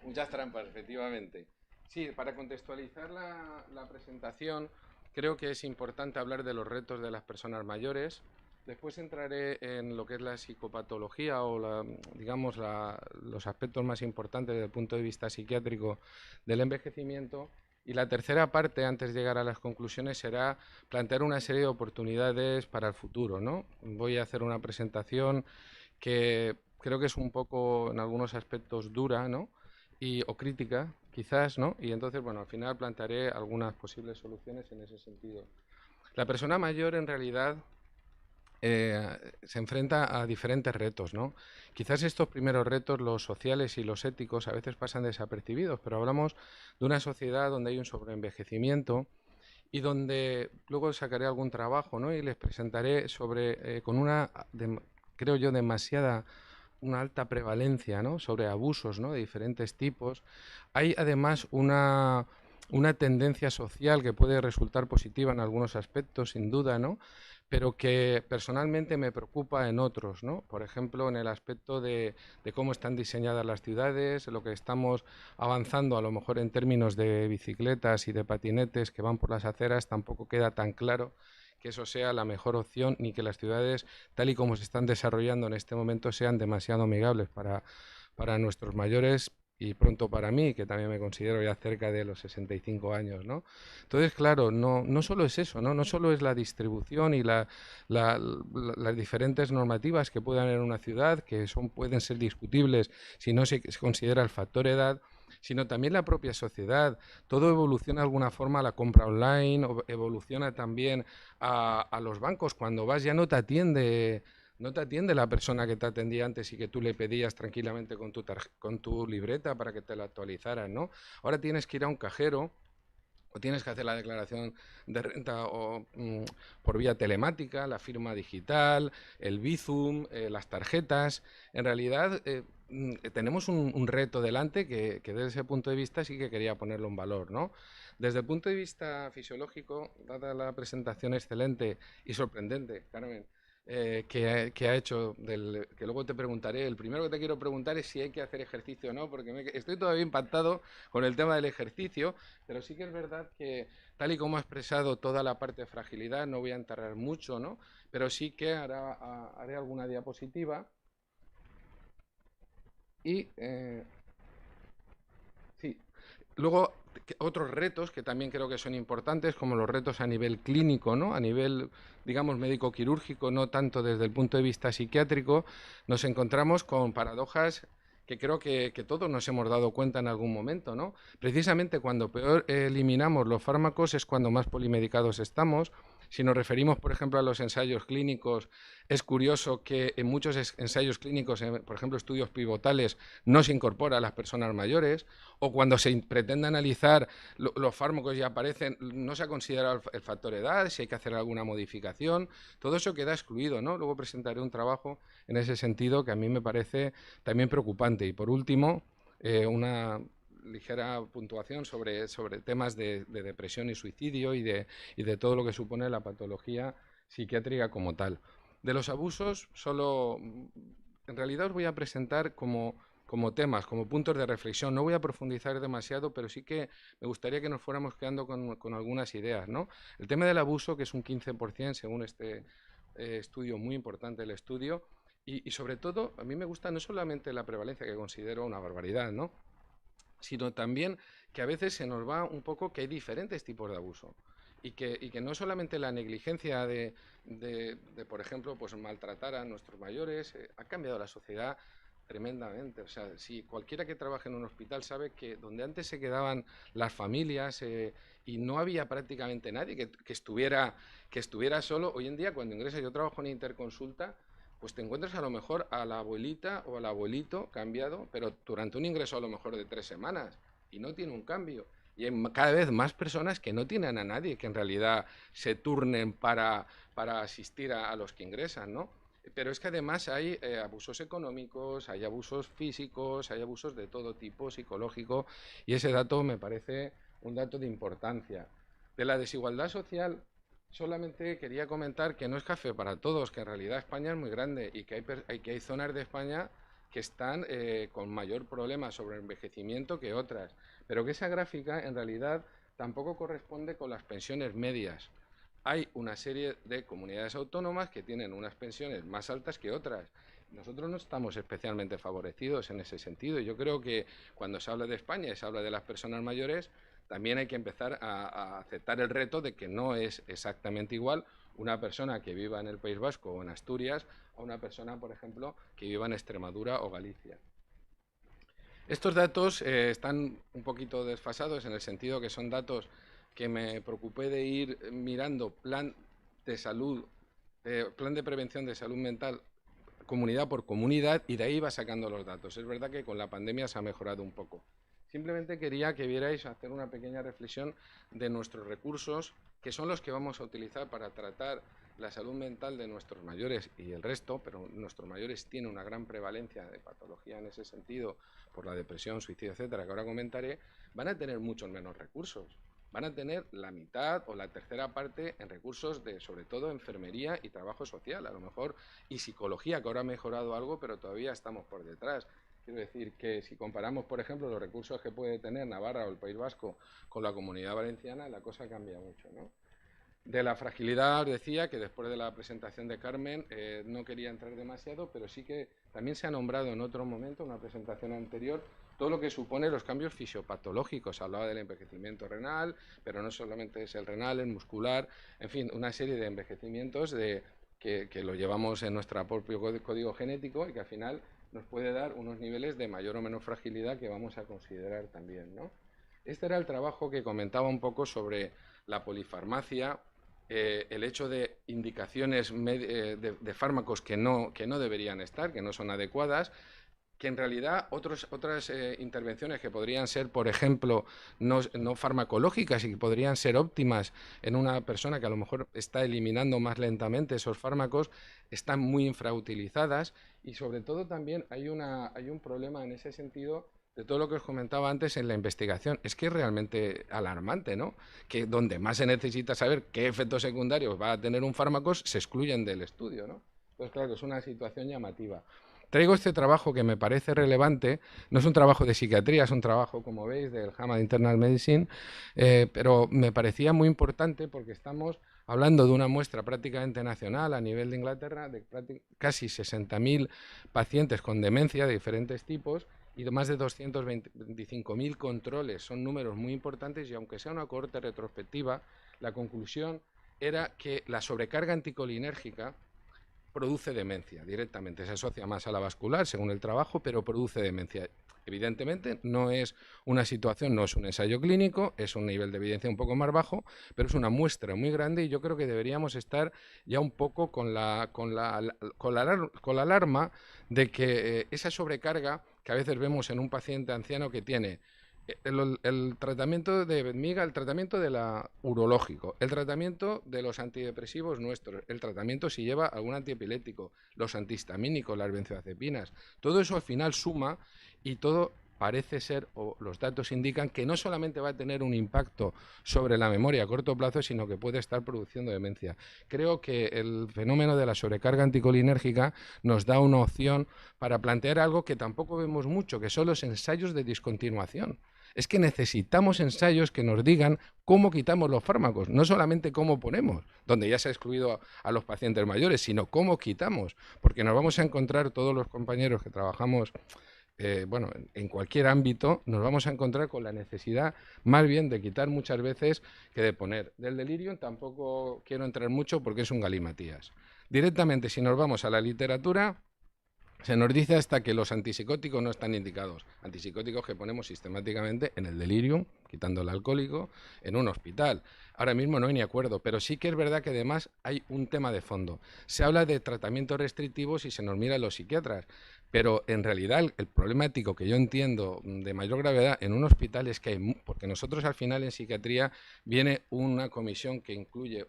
Muchas trampas, efectivamente. Sí, para contextualizar la presentación, creo que es importante hablar de los retos de las personas mayores. Después entraré en lo que es la psicopatología o, digamos, los aspectos más importantes desde el punto de vista psiquiátrico del envejecimiento. Y la tercera parte, antes de llegar a las conclusiones, será plantear una serie de oportunidades para el futuro, ¿no? Voy a hacer una presentación que creo que es un poco, en algunos aspectos, dura, ¿no? O crítica, quizás, ¿no? Y entonces, bueno, al final plantearé algunas posibles soluciones en ese sentido. La persona mayor, en realidad, se enfrenta a diferentes retos, ¿no? Quizás estos primeros retos, los sociales y los éticos, a veces pasan desapercibidos, pero hablamos de una sociedad donde hay un sobreenvejecimiento y donde luego sacaré algún trabajo, ¿no? Y les presentaré sobre, con una, creo yo, una alta prevalencia, ¿no? Sobre abusos, ¿no? De diferentes tipos. Hay además una tendencia social que puede resultar positiva en algunos aspectos, sin duda, ¿no? Pero que personalmente me preocupa en otros, ¿no? Por ejemplo, en el aspecto de cómo están diseñadas las ciudades, lo que estamos avanzando a lo mejor en términos de bicicletas y de patinetes que van por las aceras, tampoco queda tan claro que eso sea la mejor opción, ni que las ciudades, tal y como se están desarrollando en este momento, sean demasiado amigables para nuestros mayores y pronto para mí, que también me considero ya cerca de los 65 años, ¿no? Entonces, claro, no solo es eso, ¿no? No solo es la distribución y las diferentes normativas que puedan haber en una ciudad, que pueden ser discutibles si no se considera el factor edad, sino también la propia sociedad. Todo evoluciona de alguna forma a la compra online, evoluciona también a los bancos. Cuando vas ya no te atiende la persona que te atendía antes y que tú le pedías tranquilamente con tu libreta para que te la actualizaran, ¿no? Ahora tienes que ir a un cajero o tienes que hacer la declaración de renta por vía telemática, la firma digital, el Bizum, las tarjetas. En realidad tenemos un reto delante que desde ese punto de vista sí que quería ponerlo en valor, ¿no? Desde el punto de vista fisiológico, dada la presentación excelente y sorprendente, Carmen, que ha hecho, que luego te preguntaré. El primero que te quiero preguntar es si hay que hacer ejercicio o no, porque estoy todavía impactado con el tema del ejercicio, pero sí que es verdad que, tal y como ha expresado toda la parte de fragilidad, no voy a enterrar mucho, ¿no? Pero sí que haré alguna diapositiva. Y sí, luego otros retos que también creo que son importantes, como los retos a nivel clínico, ¿no? A nivel, digamos, médico-quirúrgico, no tanto desde el punto de vista psiquiátrico, nos encontramos con paradojas que creo que todos nos hemos dado cuenta en algún momento, ¿no? Precisamente cuando peor eliminamos los fármacos es cuando más polimedicados estamos. Si nos referimos, por ejemplo, a los ensayos clínicos, es curioso que en muchos ensayos clínicos, por ejemplo, estudios pivotales, no se incorpora a las personas mayores, o cuando se pretende analizar los fármacos y aparecen, no se ha considerado el factor edad, si hay que hacer alguna modificación, todo eso queda excluido, ¿no? Luego presentaré un trabajo en ese sentido que a mí me parece también preocupante. Y por último, una ligera puntuación sobre temas de depresión y suicidio y de todo lo que supone la patología psiquiátrica como tal. De los abusos, en realidad os voy a presentar como temas, como puntos de reflexión. No voy a profundizar demasiado, pero sí que me gustaría que nos fuéramos quedando con algunas ideas, ¿no? El tema del abuso, que es un 15% según este estudio, muy importante el estudio, y sobre todo, a mí me gusta no solamente la prevalencia, que considero una barbaridad, ¿no?, sino también que a veces se nos va un poco que hay diferentes tipos de abuso y que no solamente la negligencia de por ejemplo, pues maltratar a nuestros mayores, ha cambiado la sociedad tremendamente. O sea, si cualquiera que trabaje en un hospital sabe que donde antes se quedaban las familias y no había prácticamente nadie que estuviera solo, hoy en día cuando ingresas, yo trabajo en Interconsulta, pues te encuentras a lo mejor a la abuelita o al abuelito cambiado, pero durante un ingreso a lo mejor de 3 semanas y no tiene un cambio. Y hay cada vez más personas que no tienen a nadie que en realidad se turnen para asistir a los que ingresan, ¿no? Pero es que además hay abusos económicos, hay abusos físicos, hay abusos de todo tipo, psicológico, y ese dato me parece un dato de importancia. De la desigualdad social, solamente quería comentar que no es café para todos, que en realidad España es muy grande y que hay zonas de España que están con mayor problema sobre el envejecimiento que otras, pero que esa gráfica en realidad tampoco corresponde con las pensiones medias. hay una serie de comunidades autónomas que tienen unas pensiones más altas que otras. Nosotros no estamos especialmente favorecidos en ese sentido. Yo creo que cuando se habla de España y se habla de las personas mayores, también hay que empezar a aceptar el reto de que no es exactamente igual una persona que viva en el País Vasco o en Asturias a una persona, por ejemplo, que viva en Extremadura o Galicia. Estos datos están un poquito desfasados en el sentido que son datos que me preocupé de ir mirando plan de salud, plan de prevención de salud mental comunidad por comunidad, y de ahí va sacando los datos. Es verdad que con la pandemia se ha mejorado un poco. Simplemente quería que vierais, hacer una pequeña reflexión de nuestros recursos, que son los que vamos a utilizar para tratar la salud mental de nuestros mayores y el resto, pero nuestros mayores tienen una gran prevalencia de patología en ese sentido, por la depresión, suicidio, etcétera, que ahora comentaré, van a tener muchos menos recursos. Van a tener la mitad o la tercera parte en recursos de, sobre todo, enfermería y trabajo social, a lo mejor, y psicología, que ahora ha mejorado algo, pero todavía estamos por detrás. Quiero decir que si comparamos, por ejemplo, los recursos que puede tener Navarra o el País Vasco con la Comunidad Valenciana, la cosa cambia mucho, ¿no? De la fragilidad os decía que después de la presentación de Carmen no quería entrar demasiado, pero sí que también se ha nombrado en otro momento, una presentación anterior, todo lo que supone los cambios fisiopatológicos. Hablaba del envejecimiento renal, pero no solamente es el renal, el muscular, en fin, una serie de envejecimientos que lo llevamos en nuestro propio código genético y que al final nos puede dar unos niveles de mayor o menor fragilidad que vamos a considerar también, ¿no? Este era el trabajo que comentaba un poco sobre la polifarmacia, el hecho de indicaciones de fármacos que no deberían estar, que no son adecuadas, que en realidad otras intervenciones que podrían ser, por ejemplo, no farmacológicas y que podrían ser óptimas en una persona que a lo mejor está eliminando más lentamente esos fármacos, están muy infrautilizadas, y sobre todo también hay un problema en ese sentido de todo lo que os comentaba antes en la investigación. Es que es realmente alarmante, ¿no? Que donde más se necesita saber qué efectos secundarios va a tener un fármaco, se excluyen del estudio, ¿no? Pues claro, es una situación llamativa. Traigo este trabajo que me parece relevante, no es un trabajo de psiquiatría, es un trabajo, como veis, del JAMA de Internal Medicine, pero me parecía muy importante porque estamos hablando de una muestra prácticamente nacional a nivel de Inglaterra, de casi 60.000 pacientes con demencia de diferentes tipos, y de más de 225.000 controles. Son números muy importantes, y aunque sea una cohorte retrospectiva, la conclusión era que la sobrecarga anticolinérgica produce demencia directamente. Se asocia más a la vascular, según el trabajo, pero produce demencia. Evidentemente no es una situación, no es un ensayo clínico, es un nivel de evidencia un poco más bajo, pero es una muestra muy grande, y yo creo que deberíamos estar ya un poco con la alarma de que esa sobrecarga que a veces vemos en un paciente anciano que tiene el tratamiento de miga, el tratamiento de la urológico, el tratamiento de los antidepresivos nuestros, el tratamiento si lleva algún antiepiléptico, los antihistamínicos, las benzodiazepinas, todo eso al final suma, y todo parece ser, o los datos indican, que no solamente va a tener un impacto sobre la memoria a corto plazo, sino que puede estar produciendo demencia. Creo que el fenómeno de la sobrecarga anticolinérgica nos da una opción para plantear algo que tampoco vemos mucho, que son los ensayos de discontinuación. Es que necesitamos ensayos que nos digan cómo quitamos los fármacos, no solamente cómo ponemos, donde ya se ha excluido a los pacientes mayores, sino cómo quitamos, porque nos vamos a encontrar, todos los compañeros que trabajamos en cualquier ámbito, nos vamos a encontrar con la necesidad más bien de quitar muchas veces que de poner. Del delirium tampoco quiero entrar mucho porque es un galimatías. Directamente, si nos vamos a la literatura, se nos dice hasta que los antipsicóticos no están indicados. Antipsicóticos que ponemos sistemáticamente en el delirium, quitando el alcohólico, en un hospital. Ahora mismo no hay ni acuerdo, pero sí que es verdad que además hay un tema de fondo. Se habla de tratamientos restrictivos y se nos mira a los psiquiatras, pero en realidad el problema ético que yo entiendo de mayor gravedad en un hospital es que hay, porque nosotros al final en psiquiatría viene una comisión que incluye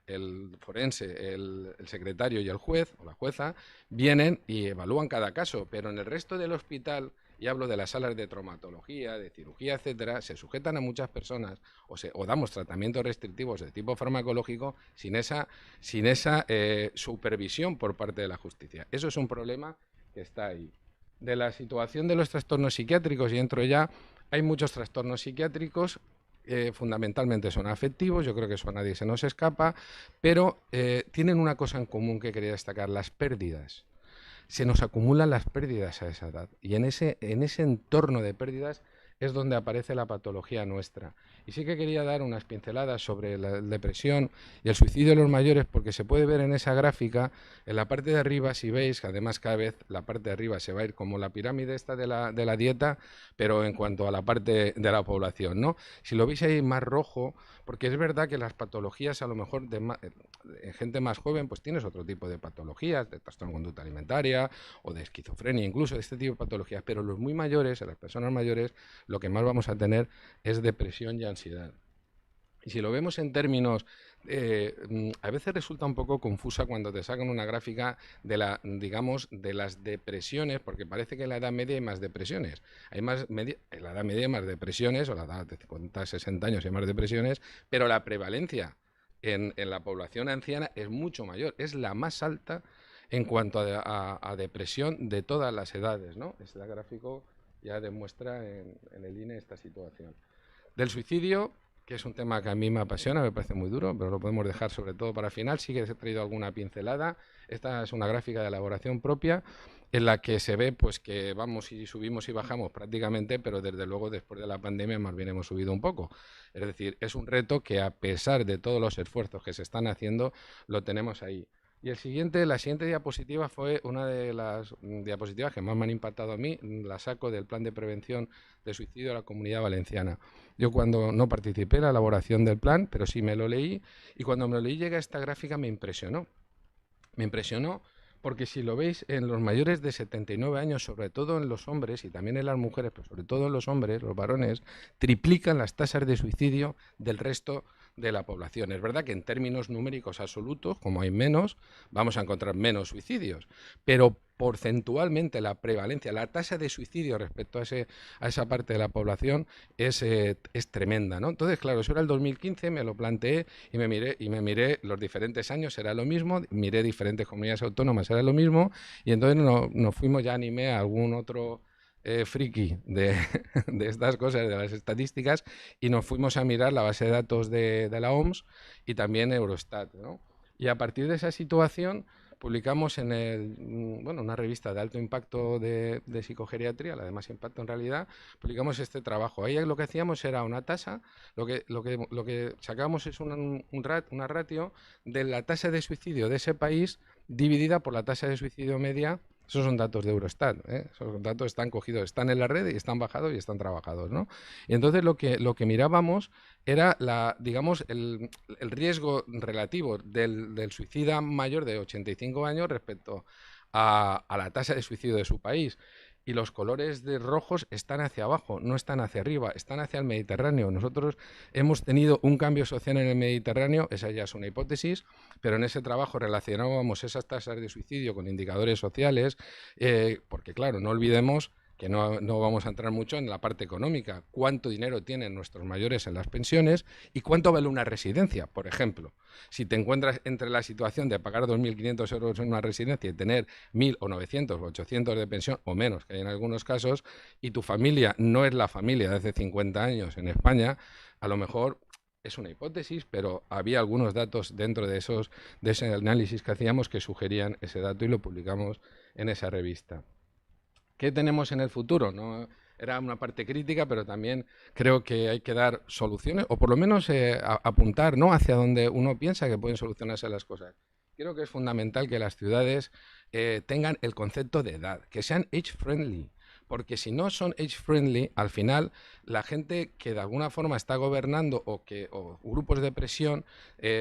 el forense, el secretario y el juez o la jueza, vienen y evalúan cada caso, pero en el resto del hospital, y hablo de las salas de traumatología, de cirugía, etcétera, se sujetan a muchas personas o damos tratamientos restrictivos de tipo farmacológico sin esa supervisión por parte de la justicia. Eso es un problema que está ahí. De la situación de los trastornos psiquiátricos, y entro ya, hay muchos trastornos psiquiátricos fundamentalmente son afectivos, yo creo que eso a nadie se nos escapa, pero tienen una cosa en común que quería destacar, las pérdidas. Se nos acumulan las pérdidas a esa edad y en ese entorno de pérdidas es donde aparece la patología nuestra. Y sí que quería dar unas pinceladas sobre la depresión y el suicidio de los mayores, porque se puede ver en esa gráfica, en la parte de arriba, si veis, que además cada vez la parte de arriba se va a ir como la pirámide esta de la dieta, pero en cuanto a la parte de la población, ¿no? Si lo veis ahí más rojo, porque es verdad que las patologías, a lo mejor en gente más joven, pues tienes otro tipo de patologías, de trastorno de conducta alimentaria o de esquizofrenia, incluso de este tipo de patologías, pero los muy mayores, en las personas mayores, lo que más vamos a tener es depresión y ansiedad. Y si lo vemos en términos, a veces resulta un poco confusa cuando te sacan una gráfica de digamos, de las depresiones, porque parece que en la edad media hay más depresiones. En la edad media hay más depresiones, o la edad de 50, 60 años hay más depresiones, pero la prevalencia en la población anciana es mucho mayor, es la más alta en cuanto a depresión de todas las edades, ¿no? Este gráfico ya demuestra en el INE esta situación. Del suicidio, que es un tema que a mí me apasiona, me parece muy duro, pero lo podemos dejar sobre todo para final. Sí que he traído alguna pincelada. Esta es una gráfica de elaboración propia en la que se ve pues que vamos y subimos y bajamos prácticamente, pero desde luego después de la pandemia más bien hemos subido un poco. Es decir, es un reto que a pesar de todos los esfuerzos que se están haciendo, lo tenemos ahí. Y la siguiente diapositiva fue una de las diapositivas que más me han impactado a mí, la saco del Plan de Prevención de Suicidio de la Comunidad Valenciana. Yo cuando no participé en la elaboración del plan, pero sí me lo leí, y cuando me lo leí llega esta gráfica me impresionó. Me impresionó porque si lo veis en los mayores de 79 años, sobre todo en los hombres y también en las mujeres, pero sobre todo en los hombres, los varones, triplican las tasas de suicidio del resto de la población. Es verdad que en términos numéricos absolutos, como hay menos, vamos a encontrar menos suicidios, pero porcentualmente la prevalencia, la tasa de suicidio respecto a esa parte de la población es tremenda, ¿no? Entonces, claro, eso era el 2015, me lo planteé y me miré los diferentes años, era lo mismo, miré diferentes comunidades autónomas, era lo mismo, y entonces nos fuimos, ya animé a algún otro friki de estas cosas, de las estadísticas, y nos fuimos a mirar la base de datos de la OMS y también Eurostat, ¿no? Y a partir de esa situación publicamos en una revista de alto impacto de psicogeriatría, la de más impacto en realidad, publicamos este trabajo. Ahí lo que hacíamos era una tasa, lo que sacábamos es una ratio de la tasa de suicidio de ese país dividida por la tasa de suicidio media. Esos son datos de Eurostat, ¿eh? Esos datos están cogidos, están en la red y están bajados y están trabajados, ¿no? Y entonces lo que mirábamos era digamos, el riesgo relativo del suicida mayor de 85 años respecto a la tasa de suicidio de su país. Y los colores de rojos están hacia abajo, no están hacia arriba, están hacia el Mediterráneo. Nosotros hemos tenido un cambio social en el Mediterráneo, esa ya es una hipótesis, pero en ese trabajo relacionábamos esas tasas de suicidio con indicadores sociales, porque claro, no olvidemos que no vamos a entrar mucho en la parte económica, cuánto dinero tienen nuestros mayores en las pensiones y cuánto vale una residencia, por ejemplo. Si te encuentras entre la situación de pagar 2.500 euros en una residencia y tener 1.000 o 900 o 800 de pensión o menos, que hay en algunos casos, y tu familia no es la familia de hace 50 años en España, a lo mejor es una hipótesis, pero había algunos datos dentro de ese análisis que hacíamos que sugerían ese dato y lo publicamos en esa revista. ¿Qué tenemos en el futuro? No era una parte crítica, pero también creo que hay que dar soluciones, o por lo menos apuntar, ¿no?, hacia donde uno piensa que pueden solucionarse las cosas. Creo que es fundamental que las ciudades tengan el concepto de edad, que sean age-friendly, porque si no son age-friendly, al final la gente que de alguna forma está gobernando o grupos de presión,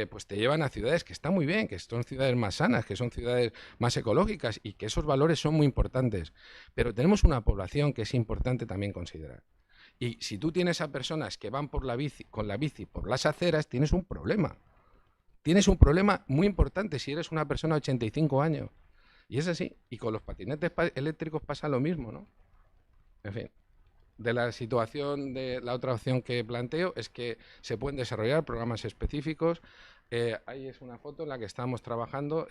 pues te llevan a ciudades que están muy bien, que son ciudades más sanas, que son ciudades más ecológicas y que esos valores son muy importantes. Pero tenemos una población que es importante también considerar. Y si tú tienes a personas que van con la bici por las aceras, tienes un problema. Tienes un problema muy importante si eres una persona de 85 años. Y es así. Y con los patinetes eléctricos pasa lo mismo, ¿no? En fin, de la situación, de la otra opción que planteo es que se pueden desarrollar programas específicos. Ahí es una foto en la que estamos trabajando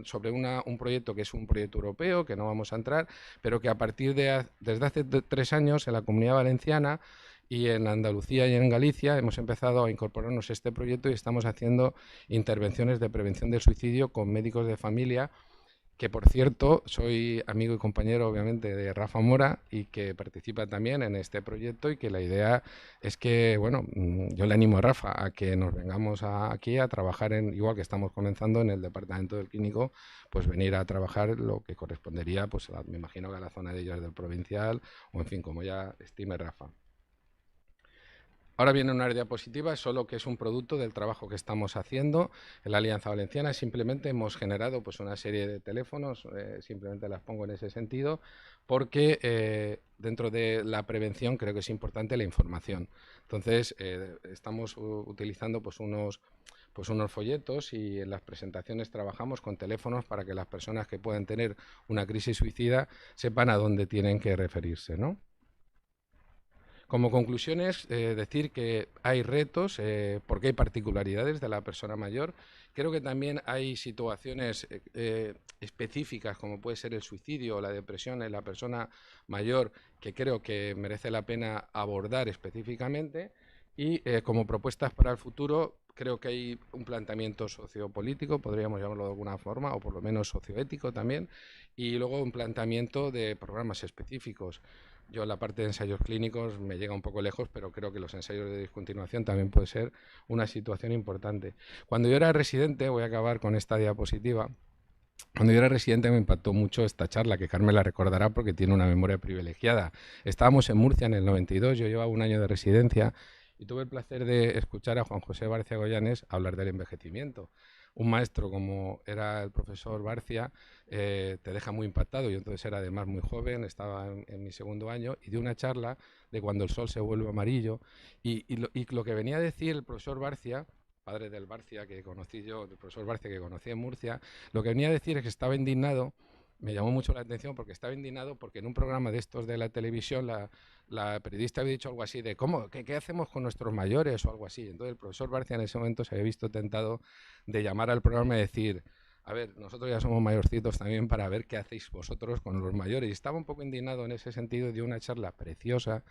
sobre un proyecto que es un proyecto europeo, que no vamos a entrar, pero que a partir desde hace 3 años en la Comunidad Valenciana Y en Andalucía y en Galicia hemos empezado a incorporarnos a este proyecto y estamos haciendo intervenciones de prevención del suicidio con médicos de familia, que por cierto soy amigo y compañero obviamente de Rafa Mora y que participa también en este proyecto, y que la idea es que, bueno, yo le animo a Rafa a que nos vengamos aquí a trabajar igual que estamos comenzando en el departamento del clínico, pues venir a trabajar lo que correspondería, pues me imagino que a la zona de ellas del provincial, o en fin, como ya estime Rafa. Ahora viene una diapositiva, solo que es un producto del trabajo que estamos haciendo en la Alianza Valenciana. Simplemente hemos generado pues una serie de teléfonos, simplemente las pongo en ese sentido, porque dentro de la prevención creo que es importante la información. Entonces, estamos utilizando pues unos folletos, y en las presentaciones trabajamos con teléfonos para que las personas que puedan tener una crisis suicida sepan a dónde tienen que referirse, ¿no? Como conclusiones, decir que hay retos, porque hay particularidades de la persona mayor. Creo que también hay situaciones específicas, como puede ser el suicidio o la depresión en la persona mayor, que creo que merece la pena abordar específicamente. Y como propuestas para el futuro, creo que hay un planteamiento sociopolítico, podríamos llamarlo de alguna forma, o por lo menos socioético también, y luego un planteamiento de programas específicos. Yo en la parte de ensayos clínicos me llega un poco lejos, pero creo que los ensayos de discontinuación también puede ser una situación importante. Cuando yo era residente, voy a acabar con esta diapositiva, cuando yo era residente me impactó mucho esta charla, que Carmen la recordará porque tiene una memoria privilegiada. Estábamos en Murcia en el 92, yo llevaba un año de residencia y tuve el placer de escuchar a Juan José Barcia Goyanes hablar del envejecimiento. Un maestro como era el profesor Barcia te deja muy impactado. Yo entonces era además muy joven, estaba en mi segundo año, y dio una charla de cuando el sol se vuelve amarillo, y lo que venía a decir el profesor Barcia, padre del Barcia que conocí yo, del profesor Barcia que conocí en Murcia, lo que venía a decir es que estaba indignado. Me llamó mucho la atención porque estaba indignado porque en un programa de estos de la televisión la periodista había dicho algo así de ¿qué hacemos con nuestros mayores? O algo así. Entonces el profesor Barcia en ese momento se había visto tentado de llamar al programa y decir: a ver, nosotros ya somos mayorcitos también, para ver qué hacéis vosotros con los mayores. Y estaba un poco indignado en ese sentido, dio una charla preciosa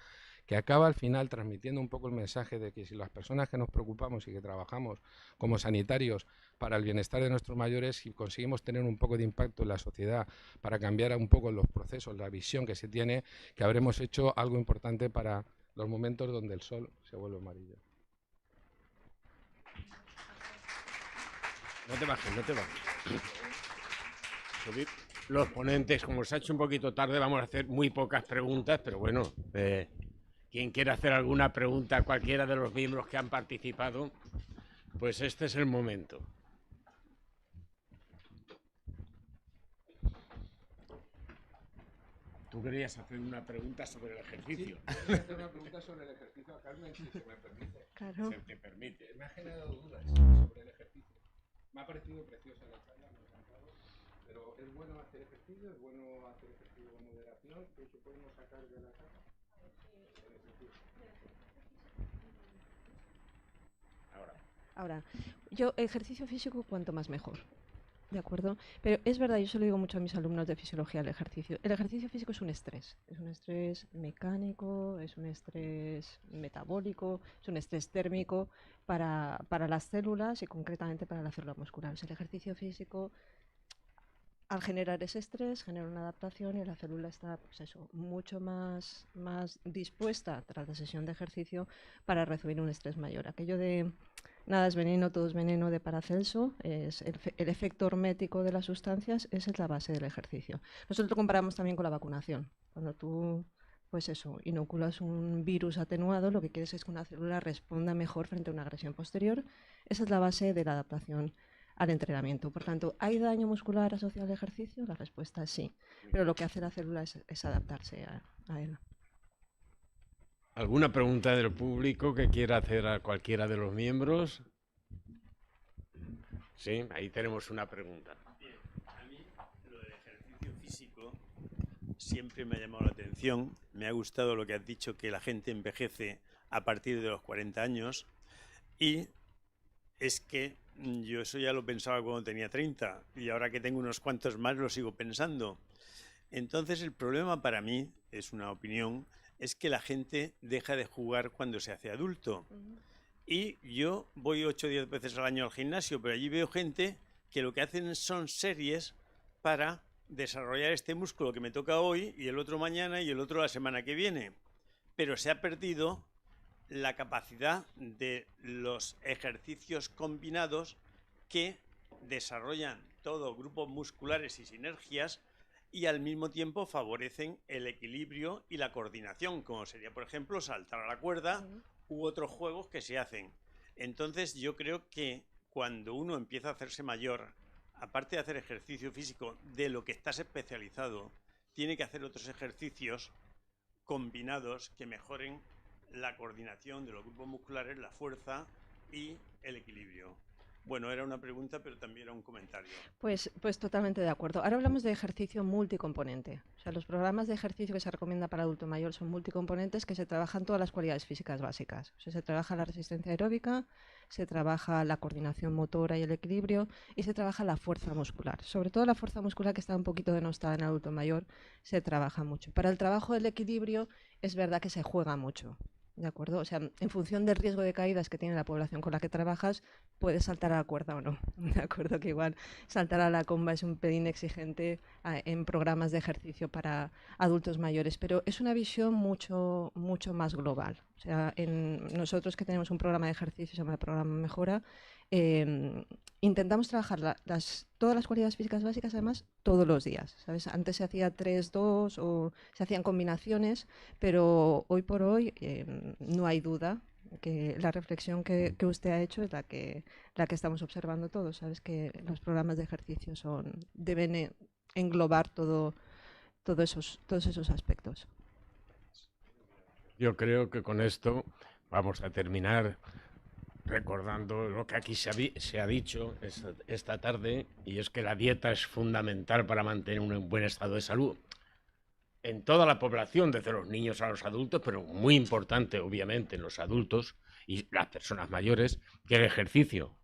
que acaba al final transmitiendo un poco el mensaje de que si las personas que nos preocupamos y que trabajamos como sanitarios para el bienestar de nuestros mayores, si conseguimos tener un poco de impacto en la sociedad para cambiar un poco los procesos, la visión que se tiene, que habremos hecho algo importante para los momentos donde el sol se vuelve amarillo. No te bajes, no te bajes. Subir. Los ponentes, como se ha hecho un poquito tarde, vamos a hacer muy pocas preguntas, pero bueno, quien quiera hacer alguna pregunta a cualquiera de los miembros que han participado, pues este es el momento. Tú querías hacer una pregunta sobre el ejercicio. Sí, quería hacer una pregunta sobre el ejercicio a Carmen, si se me permite. Claro. Se te permite. Me ha generado dudas sobre el ejercicio. Me ha parecido preciosa la charla, me ha encantado. Pero ¿es bueno hacer ejercicio? ¿Es bueno hacer ejercicio con moderación? ¿Qué podemos sacar de la charla? Ahora, yo ejercicio físico cuanto más mejor. ¿De acuerdo? Pero es verdad, yo se lo digo mucho a mis alumnos de fisiología, el ejercicio físico es un estrés mecánico, es un estrés metabólico, es un estrés térmico para las células y concretamente para la célula muscular. O sea, el ejercicio físico, al generar ese estrés, genera una adaptación y la célula está, pues eso, mucho más dispuesta tras la sesión de ejercicio para recibir un estrés mayor. Aquello de nada es veneno, todo es veneno de Paracelso, es el efecto hormético de las sustancias, esa es la base del ejercicio. Nosotros lo comparamos también con la vacunación. Cuando tú, pues eso, inoculas un virus atenuado, lo que quieres es que una célula responda mejor frente a una agresión posterior. Esa es la base de la adaptación al entrenamiento. Por tanto, ¿hay daño muscular asociado al ejercicio? La respuesta es sí, pero lo que hace la célula es adaptarse a él. ¿Alguna pregunta del público que quiera hacer a cualquiera de los miembros? Sí, ahí tenemos una pregunta. Bien, a mí lo del ejercicio físico siempre me ha llamado la atención. Me ha gustado lo que has dicho, que la gente envejece a partir de los 40 años. Y es que yo eso ya lo pensaba cuando tenía 30 y ahora que tengo unos cuantos más lo sigo pensando. Entonces el problema para mí, es una opinión, es que la gente deja de jugar cuando se hace adulto. Y yo voy 8 o 10 veces al año al gimnasio, pero allí veo gente que lo que hacen son series para desarrollar este músculo que me toca hoy y el otro mañana y el otro la semana que viene. Pero se ha perdido la capacidad de los ejercicios combinados que desarrollan todo grupos musculares y sinergias y al mismo tiempo favorecen el equilibrio y la coordinación, como sería, por ejemplo, saltar a la cuerda u otros juegos que se hacen. Entonces yo creo que cuando uno empieza a hacerse mayor, aparte de hacer ejercicio físico de lo que estás especializado, tiene que hacer otros ejercicios combinados que mejoren la coordinación de los grupos musculares, la fuerza y el equilibrio. Bueno, era una pregunta, pero también era un comentario. Pues totalmente de acuerdo. Ahora hablamos de ejercicio multicomponente. O sea, los programas de ejercicio que se recomiendan para adulto mayor son multicomponentes, que se trabajan todas las cualidades físicas básicas. O sea, se trabaja la resistencia aeróbica, se trabaja la coordinación motora y el equilibrio, y se trabaja la fuerza muscular. Sobre todo la fuerza muscular, que está un poquito denostada en adulto mayor, se trabaja mucho. Para el trabajo del equilibrio es verdad que se juega mucho. ¿De acuerdo? O sea, en función del riesgo de caídas que tiene la población con la que trabajas, puedes saltar a la cuerda o no. ¿De acuerdo? Que igual saltar a la comba es un pelín exigente en programas de ejercicio para adultos mayores, pero es una visión mucho más global. O sea, nosotros que tenemos un programa de ejercicio, se llama el programa Mejora, intentamos trabajar todas las cualidades físicas básicas, además, todos los días, ¿sabes? Antes se hacía 3-2 o se hacían combinaciones, pero hoy por hoy no hay duda que la reflexión que usted ha hecho es la que estamos observando todos, ¿sabes? Que los programas de ejercicio deben englobar todos esos aspectos. Yo creo que con esto vamos a terminar recordando lo que aquí se ha dicho esta tarde, y es que la dieta es fundamental para mantener un buen estado de salud en toda la población, desde los niños a los adultos, pero muy importante, obviamente, en los adultos y las personas mayores, que el ejercicio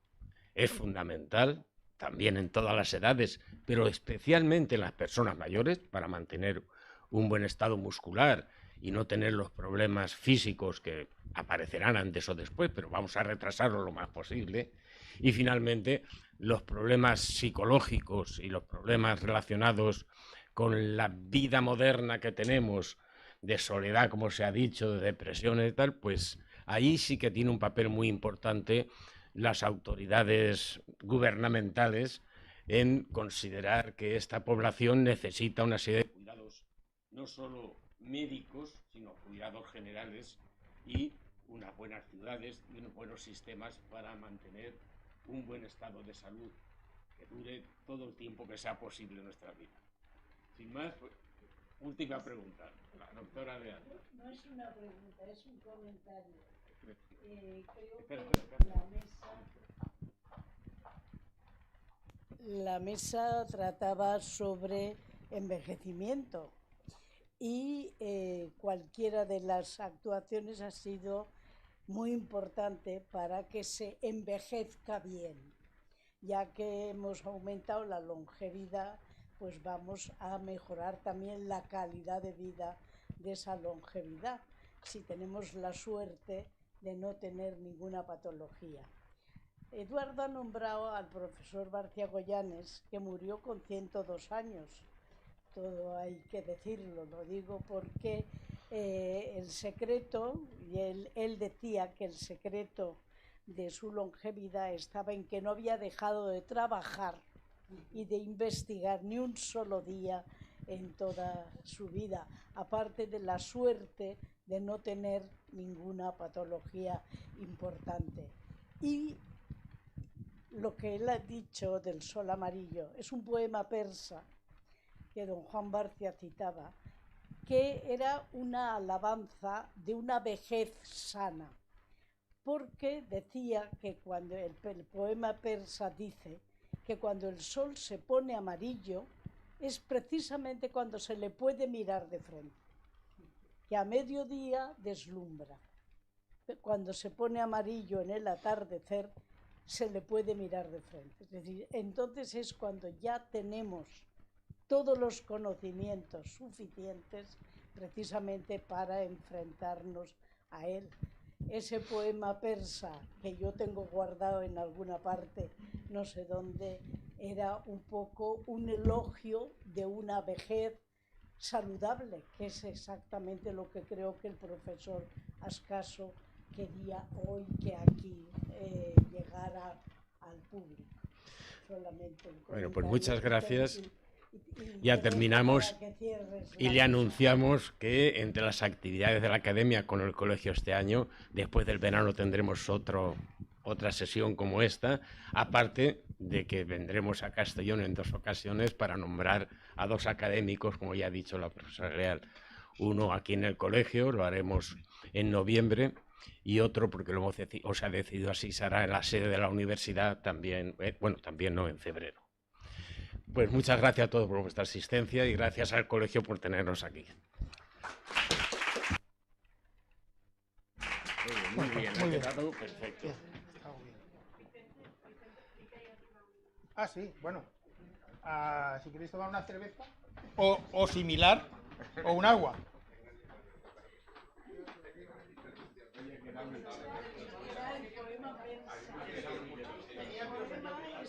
es fundamental también en todas las edades, pero especialmente en las personas mayores, para mantener un buen estado muscular y no tener los problemas físicos que aparecerán antes o después, pero vamos a retrasarlo lo más posible. Y finalmente, los problemas psicológicos y los problemas relacionados con la vida moderna que tenemos, de soledad, como se ha dicho, de depresión y tal, pues ahí sí que tiene un papel muy importante las autoridades gubernamentales en considerar que esta población necesita una serie de cuidados, no solo médicos, sino cuidados generales y unas buenas ciudades y unos buenos sistemas para mantener un buen estado de salud que dure todo el tiempo que sea posible en nuestra vida. Sin más, pues, última pregunta, la doctora Leandro. No es una pregunta, es un comentario. Creo que la mesa trataba sobre envejecimiento y cualquiera de las actuaciones ha sido muy importante para que se envejezca bien. Ya que hemos aumentado la longevidad, pues vamos a mejorar también la calidad de vida de esa longevidad, si tenemos la suerte de no tener ninguna patología. Eduardo ha nombrado al profesor Barciagoyanes, que murió con 102 años. Todo hay que decirlo, lo digo porque el secreto, y él decía que el secreto de su longevidad estaba en que no había dejado de trabajar y de investigar ni un solo día en toda su vida, aparte de la suerte de no tener ninguna patología importante. Y lo que él ha dicho del sol amarillo es un poema persa que don Juan Barcia citaba, que era una alabanza de una vejez sana, porque decía que cuando el poema persa dice que cuando el sol se pone amarillo es precisamente cuando se le puede mirar de frente, que a mediodía deslumbra. Cuando se pone amarillo en el atardecer se le puede mirar de frente. Es decir, entonces es cuando ya tenemos todos los conocimientos suficientes precisamente para enfrentarnos a él. Ese poema persa que yo tengo guardado en alguna parte, no sé dónde, era un poco un elogio de una vejez saludable, que es exactamente lo que creo que el profesor Ascaso quería hoy que aquí llegara al público. Bueno, pues muchas gracias. Ya terminamos y le anunciamos que entre las actividades de la Academia con el colegio este año, después del verano tendremos otra sesión como esta, aparte de que vendremos a Castellón en 2 ocasiones para nombrar a 2 académicos, como ya ha dicho la profesora Leal. Uno aquí en el colegio, lo haremos en noviembre, y otro, porque lo hemos decidido así, será en la sede de la universidad también, también no, en febrero. Pues muchas gracias a todos por vuestra asistencia y gracias al colegio por tenernos aquí. Muy bien, muy bien. Perfecto. Ah, sí, bueno. Si queréis tomar una cerveza o similar, o un agua.